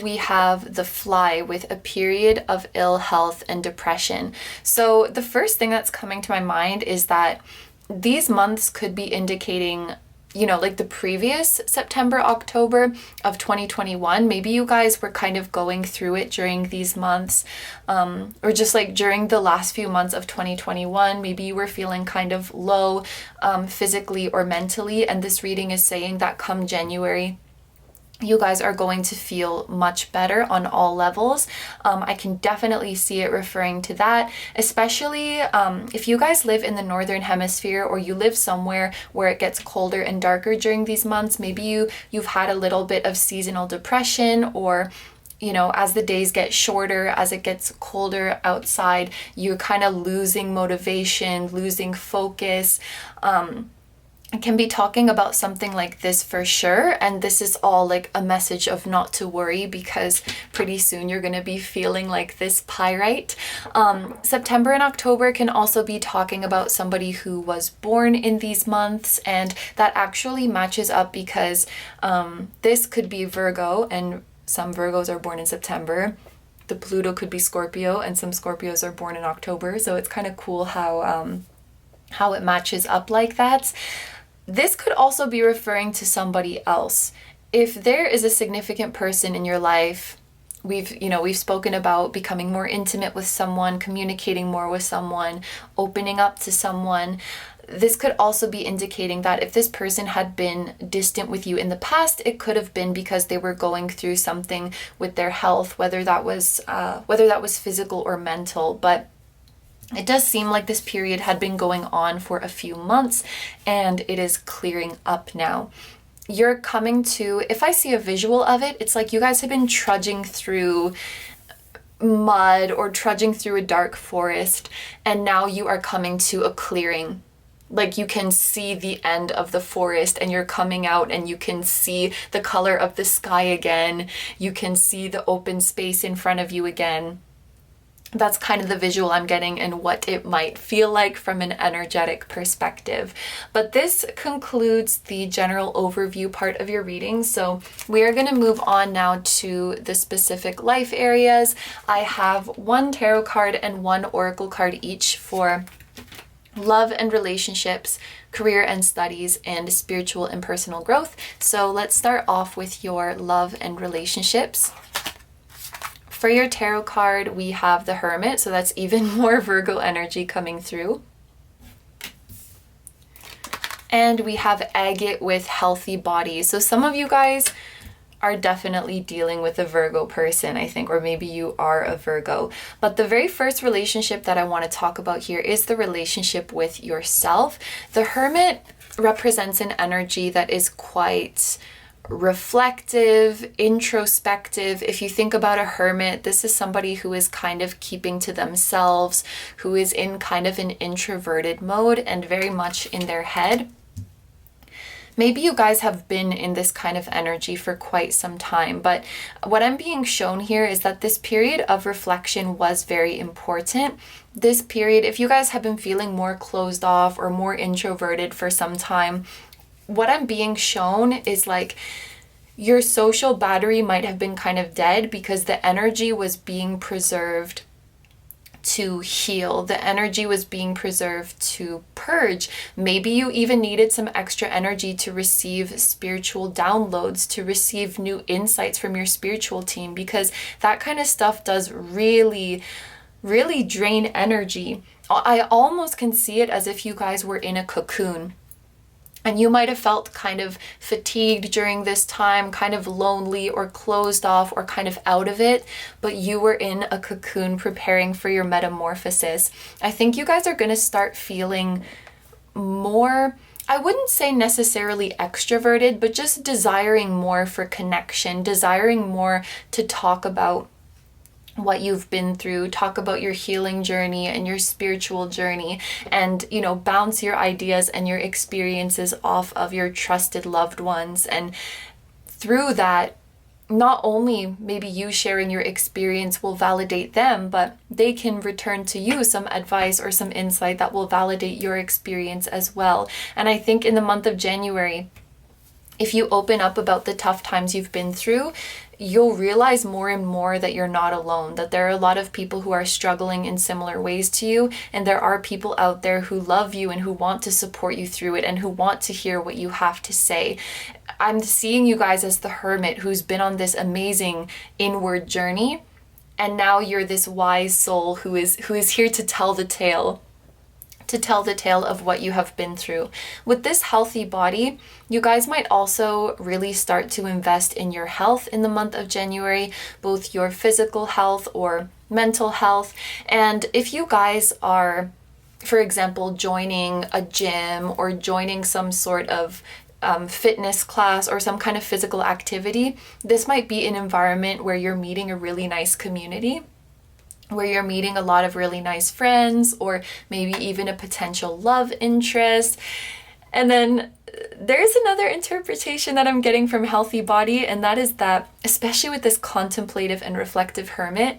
we have the Fly with a period of ill health and depression. So the first thing that's coming to my mind is that these months could be indicating, you know, like the previous September, October of 2021, maybe you guys were kind of going through it during these months, or just like during the last few months of 2021, maybe you were feeling kind of low physically or mentally. And this reading is saying that come January, you guys are going to feel much better on all levels. I can definitely see it referring to that, especially if you guys live in the Northern Hemisphere or you live somewhere where it gets colder and darker during these months. Maybe you've had a little bit of seasonal depression, or you know, as the days get shorter, as it gets colder outside, you're kind of losing motivation, losing focus. I can be talking about something like this for sure, and this is all like a message of not to worry, because pretty soon you're going to be feeling like this Pyrite. September and October can also be talking about somebody who was born in these months, and that actually matches up because this could be Virgo, and some Virgos are born in September. The Pluto could be Scorpio, and some Scorpios are born in October, so it's kind of cool how it matches up like that. This could also be referring to somebody else. If there is a significant person in your life, we've spoken about becoming more intimate with someone, communicating more with someone, opening up to someone. This could also be indicating that if this person had been distant with you in the past, it could have been because they were going through something with their health, whether that was physical or mental. But it does seem like this period had been going on for a few months, and it is clearing up now. You're coming to, if I see a visual of it, it's like you guys have been trudging through mud or trudging through a dark forest, and now you are coming to a clearing. Like you can see the end of the forest, and you're coming out and you can see the color of the sky again. You can see the open space in front of you again. That's kind of the visual I'm getting and what it might feel like from an energetic perspective. But this concludes the general overview part of your reading. So we are going to move on now to the specific life areas. I have 1 tarot card and 1 oracle card each for love and relationships, career and studies, and spiritual and personal growth. So let's start off with your love and relationships. For your tarot card, we have the Hermit, so that's even more Virgo energy coming through. And we have Agate with healthy body. So some of you guys are definitely dealing with a Virgo person, I think, or maybe you are a Virgo. But the very first relationship that I want to talk about here is the relationship with yourself. The Hermit represents an energy that is quite reflective, introspective. If you think about a hermit, this is somebody who is kind of keeping to themselves, who is in kind of an introverted mode and very much in their head. Maybe you guys have been in this kind of energy for quite some time, but what I'm being shown here is that this period of reflection was very important. This period, if you guys have been feeling more closed off or more introverted for some time, what I'm being shown is like your social battery might have been kind of dead because the energy was being preserved to heal. The energy was being preserved to purge. Maybe you even needed some extra energy to receive spiritual downloads, to receive new insights from your spiritual team, because that kind of stuff does really, really drain energy. I almost can see it as if you guys were in a cocoon. And you might have felt kind of fatigued during this time, kind of lonely or closed off or kind of out of it, but you were in a cocoon preparing for your metamorphosis. I think you guys are going to start feeling more, I wouldn't say necessarily extroverted, but just desiring more for connection, desiring more to talk about what you've been through, talk about your healing journey and your spiritual journey, and bounce your ideas and your experiences off of your trusted loved ones. And through that, not only maybe you sharing your experience will validate them, but they can return to you some advice or some insight that will validate your experience as well. And I think in the month of January, if you open up about the tough times you've been through, you'll realize more and more that you're not alone, that there are a lot of people who are struggling in similar ways to you, and there are people out there who love you and who want to support you through it and who want to hear what you have to say. I'm seeing you guys as the hermit who's been on this amazing inward journey, and now you're this wise soul who is here to tell the tale. Of what you have been through. With this healthy body, you guys might also really start to invest in your health in the month of January, both your physical health or mental health. And if you guys are, for example, joining a gym or joining some sort of fitness class or some kind of physical activity, this might be an environment where you're meeting a really nice community, where you're meeting a lot of really nice friends, or maybe even a potential love interest. And then there's another interpretation that I'm getting from healthy body, and that is that, especially with this contemplative and reflective hermit,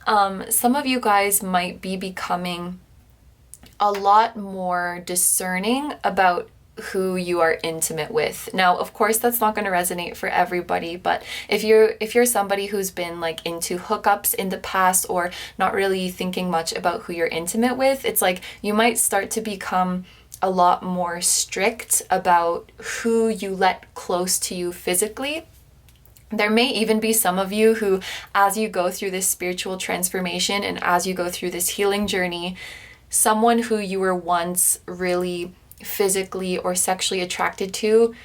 some of you guys might be becoming a lot more discerning about who you are intimate with. Now, of course, that's not going to resonate for everybody, but if you're somebody who's been like into hookups in the past or not really thinking much about who you're intimate with, it's like you might start to become a lot more strict about who you let close to you physically. There may even be some of you who, as you go through this spiritual transformation and as you go through this healing journey, someone who you were once really physically or sexually attracted to,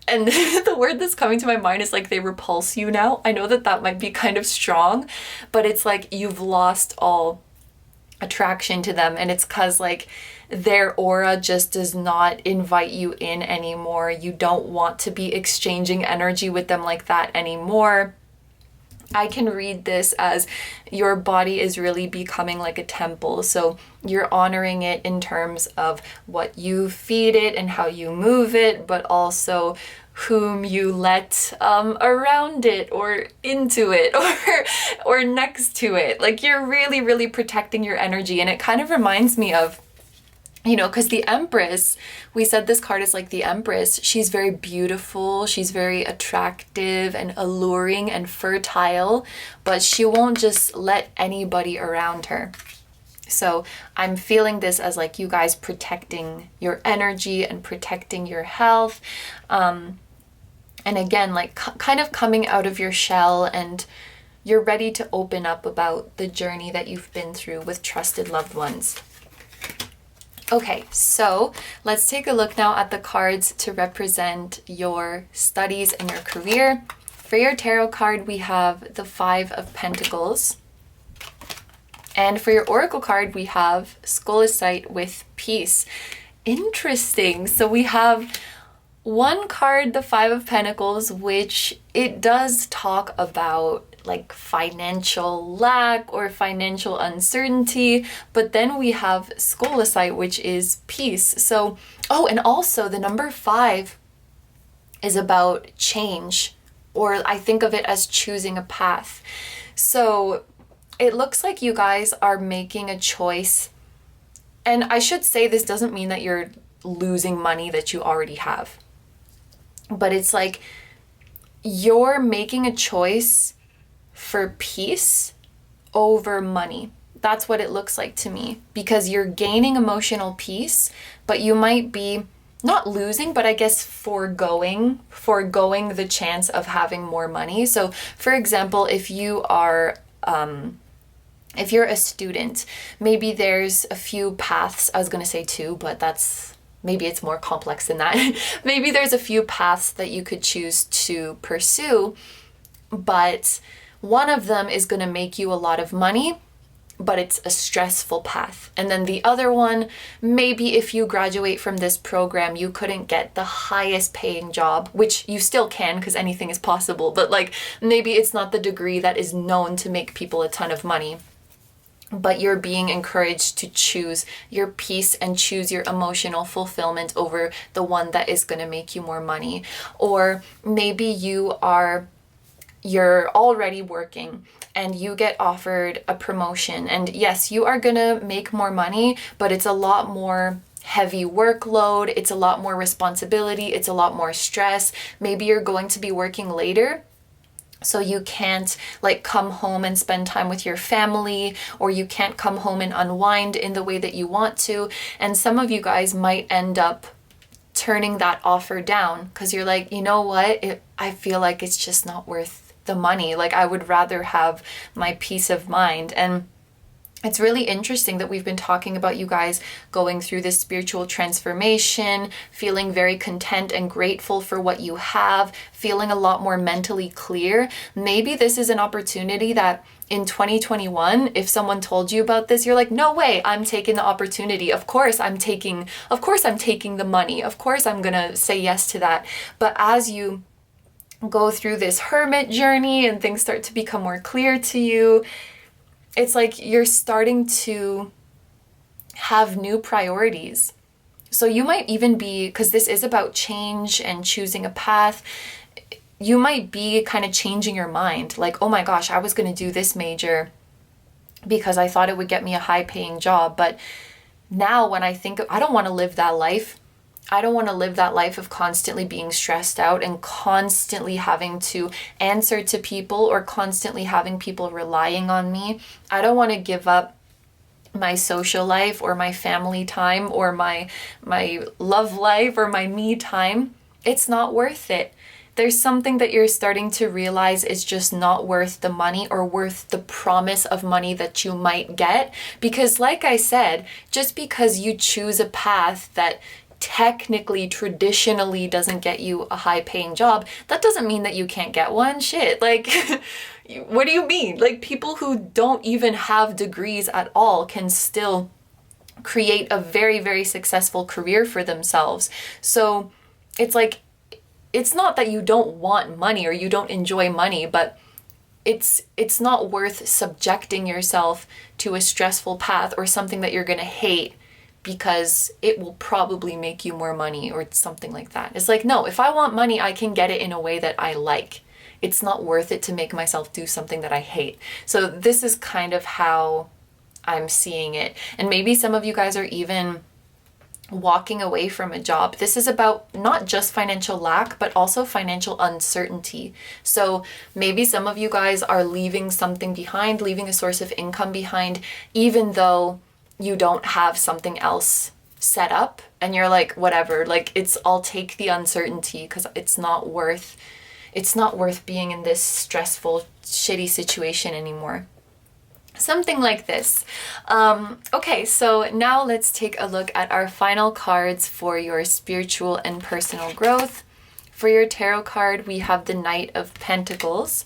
and the word that's coming to my mind is like they repulse you now. I know that might be kind of strong, but it's like you've lost all attraction to them, and it's because like their aura just does not invite you in anymore. You don't want to be exchanging energy with them like that anymore. I can read this as your body is really becoming like a temple. So you're honoring it in terms of what you feed it and how you move it, but also whom you let around it or into it or next to it. Like you're really, really protecting your energy. And it kind of reminds me of, because the Empress, we said this card is like the Empress. She's very beautiful. She's very attractive and alluring and fertile, but she won't just let anybody around her. So I'm feeling this as like you guys protecting your energy and protecting your health. And again, like kind of coming out of your shell, and you're ready to open up about the journey that you've been through with trusted loved ones. Okay, so let's take a look now at the cards to represent your studies and your career. For your tarot card, we have the Five of Pentacles. And for your oracle card, we have Skolosite with Peace. Interesting. So we have one card, the Five of Pentacles, which it does talk about like financial lack or financial uncertainty, but then we have Skolosite, which is peace. So, oh, and also the number 5 is about change, or I think of it as choosing a path. So it looks like you guys are making a choice. And I should say this doesn't mean that you're losing money that you already have. But it's like you're making a choice for peace over money. That's what it looks like to me, because you're gaining emotional peace, but you might be not losing, but I guess foregoing the chance of having more money. So for example, if you're a student, maybe there's a few paths. I was going to say 2, but maybe it's more complex than that. Maybe there's a few paths that you could choose to pursue, but one of them is going to make you a lot of money, but it's a stressful path. And then the other one, maybe if you graduate from this program, you couldn't get the highest paying job, which you still can because anything is possible, but like maybe it's not the degree that is known to make people a ton of money. But you're being encouraged to choose your peace and choose your emotional fulfillment over the one that is going to make you more money. Or maybe you're already working and you get offered a promotion, and yes, you are going to make more money, but it's a lot more heavy workload, it's a lot more responsibility, it's a lot more stress. Maybe you're going to be working later, so you can't like come home and spend time with your family, or you can't come home and unwind in the way that you want to. And some of you guys might end up turning that offer down because you're like, you know what, I feel like it's just not worth the money. Like I would rather have my peace of mind. And it's really interesting that we've been talking about you guys going through this spiritual transformation, feeling very content and grateful for what you have, feeling a lot more mentally clear. Maybe this is an opportunity that in 2021, if someone told you about this, you're like, no way, I'm taking the opportunity. Of course I'm taking the money. Of course I'm gonna say yes to that. But as you go through this hermit journey and things start to become more clear to you, it's like you're starting to have new priorities. So you might even be, because this is about change and choosing a path, you might be kind of changing your mind. Like, oh my gosh, I was going to do this major because I thought it would get me a high paying job. But now when I think, I don't want to live that life. I don't want to live that life of constantly being stressed out and constantly having to answer to people or constantly having people relying on me. I don't want to give up my social life or my family time or my love life or my me time. It's not worth it. There's something that you're starting to realize is just not worth the money or worth the promise of money that you might get. Because like I said, just because you choose a path that technically, traditionally doesn't get you a high paying job, that doesn't mean that you can't get one. Shit, like, what do you mean? Like, people who don't even have degrees at all can still create a very, very successful career for themselves. So it's like, it's not that you don't want money or you don't enjoy money, but it's not worth subjecting yourself to a stressful path or something that you're gonna hate because it will probably make you more money or something like that. It's like, no, if I want money, I can get it in a way that I like. It's not worth it to make myself do something that I hate. So this is kind of how I'm seeing it. And maybe some of you guys are even walking away from a job. This is about not just financial lack, but also financial uncertainty. So maybe some of you guys are leaving something behind, leaving a source of income behind, even though you don't have something else set up and you're like, whatever, like I'll take the uncertainty because it's not worth being in this stressful, shitty situation anymore. Something like this. Okay, so now let's take a look at our final cards for your spiritual and personal growth. For your tarot card, we have the Knight of Pentacles.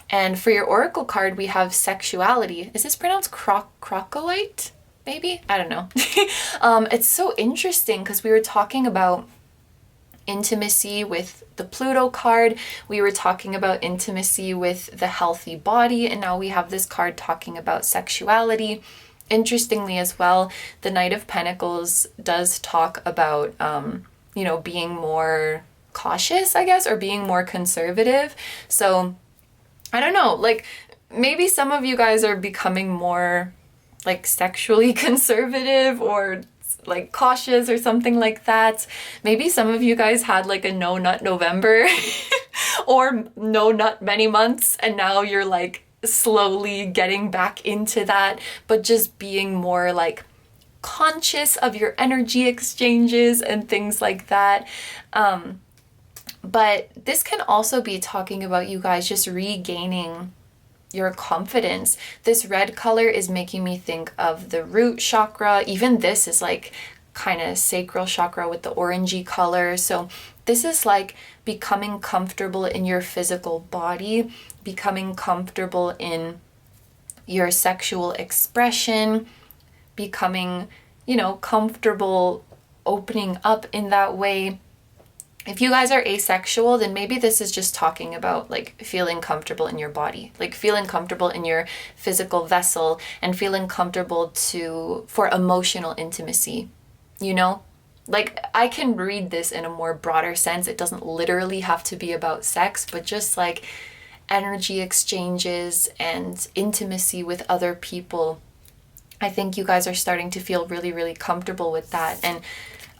And for your oracle card, we have sexuality. Is this pronounced crocolite? maybe? I don't know. It's so interesting because we were talking about intimacy with the Pluto card. We were talking about intimacy with the healthy body, and now we have this card talking about sexuality. Interestingly as well, the Knight of Pentacles does talk about, being more cautious, I guess, or being more conservative. So I don't know, like maybe some of you guys are becoming more like sexually conservative or like cautious or something like that. Maybe some of you guys had like a no nut November or no nut many months, and now you're like slowly getting back into that, but just being more like conscious of your energy exchanges and things like that. But this can also be talking about you guys just regaining your confidence. This red color is making me think of the root chakra. Even this is like kind of sacral chakra with the orangey color. So this is like becoming comfortable in your physical body, becoming comfortable in your sexual expression, becoming, comfortable opening up in that way. If you guys are asexual, then maybe this is just talking about like feeling comfortable in your body, like feeling comfortable in your physical vessel and feeling comfortable for emotional intimacy, Like I can read this in a more broader sense. It doesn't literally have to be about sex, but just like energy exchanges and intimacy with other people. I think you guys are starting to feel really, really comfortable with that. And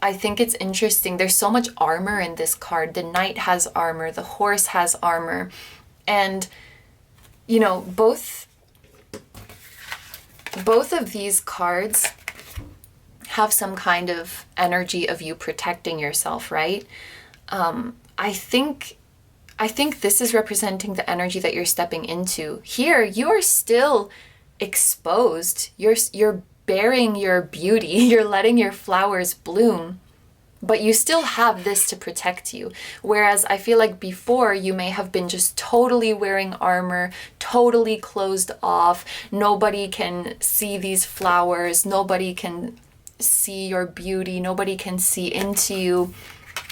I think it's interesting. There's so much armor in this card. The knight has armor, the horse has armor. And, both of these cards have some kind of energy of you protecting yourself, right? I think this is representing the energy that you're stepping into. Here, you are still exposed. You're bearing your beauty, you're letting your flowers bloom, but you still have this to protect you. Whereas I feel like before you may have been just totally wearing armor, totally closed off. Nobody can see these flowers, nobody can see your beauty, nobody can see into you.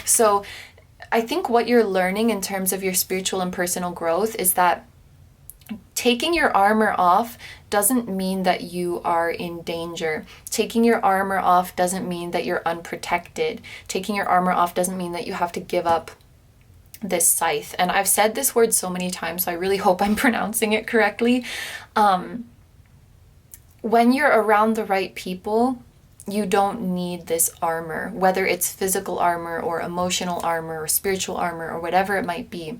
So I think what you're learning in terms of your spiritual and personal growth is that taking your armor off doesn't mean that you are in danger. Taking your armor off doesn't mean that you're unprotected. Taking your armor off doesn't mean that you have to give up this scythe. And I've said this word so many times, so I really hope I'm pronouncing it correctly. When you're around the right people, you don't need this armor, whether it's physical armor or emotional armor or spiritual armor or whatever it might be.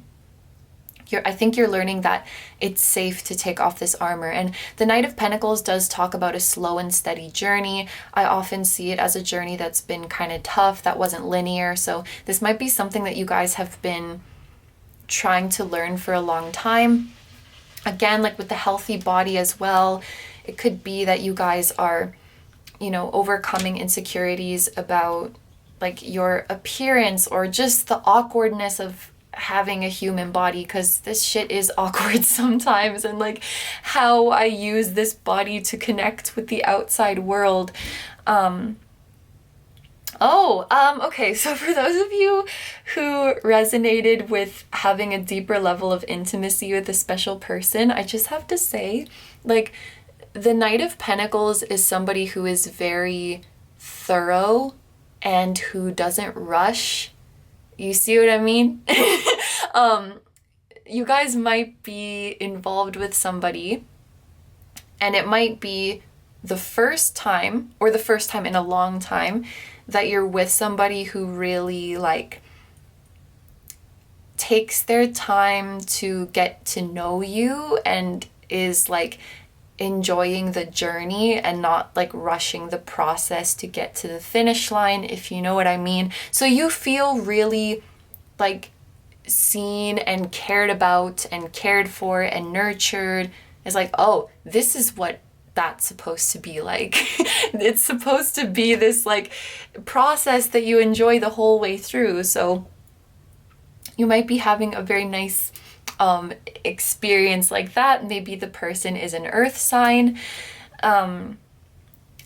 I think you're learning that it's safe to take off this armor. And the Knight of Pentacles does talk about a slow and steady journey. I often see it as a journey that's been kind of tough, that wasn't linear. So this might be something that you guys have been trying to learn for a long time. Again, like with the healthy body as well, it could be that you guys are, overcoming insecurities about like your appearance or just the awkwardness of having a human body, because this shit is awkward sometimes, and like how I use this body to connect with the outside world. Okay, so for those of you who resonated with having a deeper level of intimacy with a special person, I just have to say, like, the Knight of Pentacles is somebody who is very thorough and who doesn't rush. You see what I mean? You guys might be involved with somebody, and it might be the first time or the first time in a long time that you're with somebody who really like takes their time to get to know you and is like enjoying the journey and not like rushing the process to get to the finish line, if you know what I mean. So you feel really like seen and cared about and cared for and nurtured. It's like, oh, this is what that's supposed to be like. It's supposed to be this like process that you enjoy the whole way through. So you might be having a very nice experience like that. Maybe the person is an earth sign.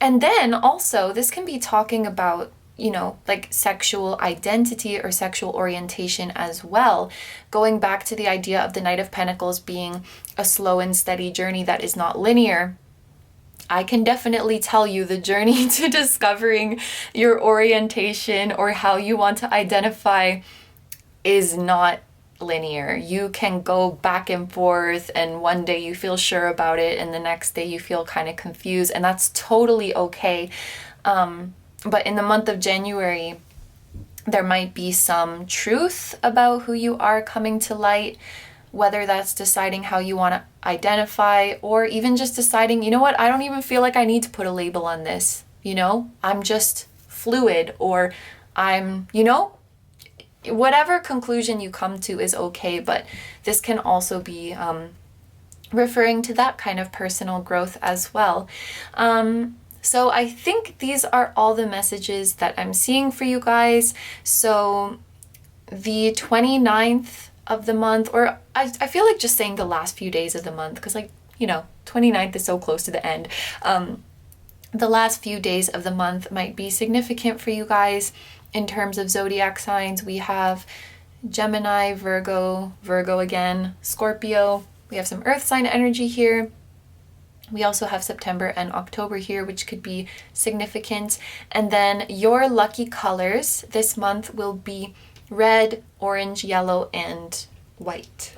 And then also, this can be talking about, you know, like sexual identity or sexual orientation as well. Going back to the idea of the Knight of Pentacles being a slow and steady journey that is not linear. I can definitely tell you the journey to discovering your orientation or how you want to identify is not linear. You can go back and forth, and one day you feel sure about it and the next day you feel kind of confused, and that's totally okay. But in the month of January, there might be some truth about who you are coming to light, whether that's deciding how you want to identify, or even just deciding, you know what, I don't even feel like I need to put a label on this. You know, I'm just fluid, or I'm, you know, whatever conclusion you come to is okay, but this can also be referring to that kind of personal growth as well. So I think these are all the messages that I'm seeing for you guys. So the 29th of the month, or I feel like just saying the last few days of the month, because, like, you know, 29th is so close to the end. The last few days of the month might be significant for you guys. In terms of zodiac signs, we have Gemini, Virgo again, Scorpio. We have some earth sign energy here. We also have September and October here, which could be significant. And then your lucky colors this month will be red, orange, yellow, and white.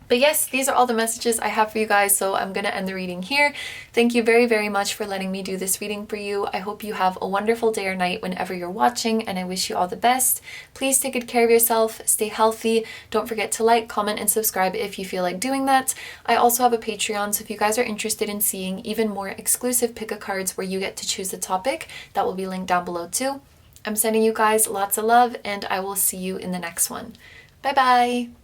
But yes, these are all the messages I have for you guys, so I'm going to end the reading here. Thank you very, very much for letting me do this reading for you. I hope you have a wonderful day or night whenever you're watching, and I wish you all the best. Please take good care of yourself, stay healthy. Don't forget to like, comment, and subscribe if you feel like doing that. I also have a Patreon, so if you guys are interested in seeing even more exclusive pick-a-cards where you get to choose the topic, that will be linked down below too. I'm sending you guys lots of love, and I will see you in the next one. Bye-bye!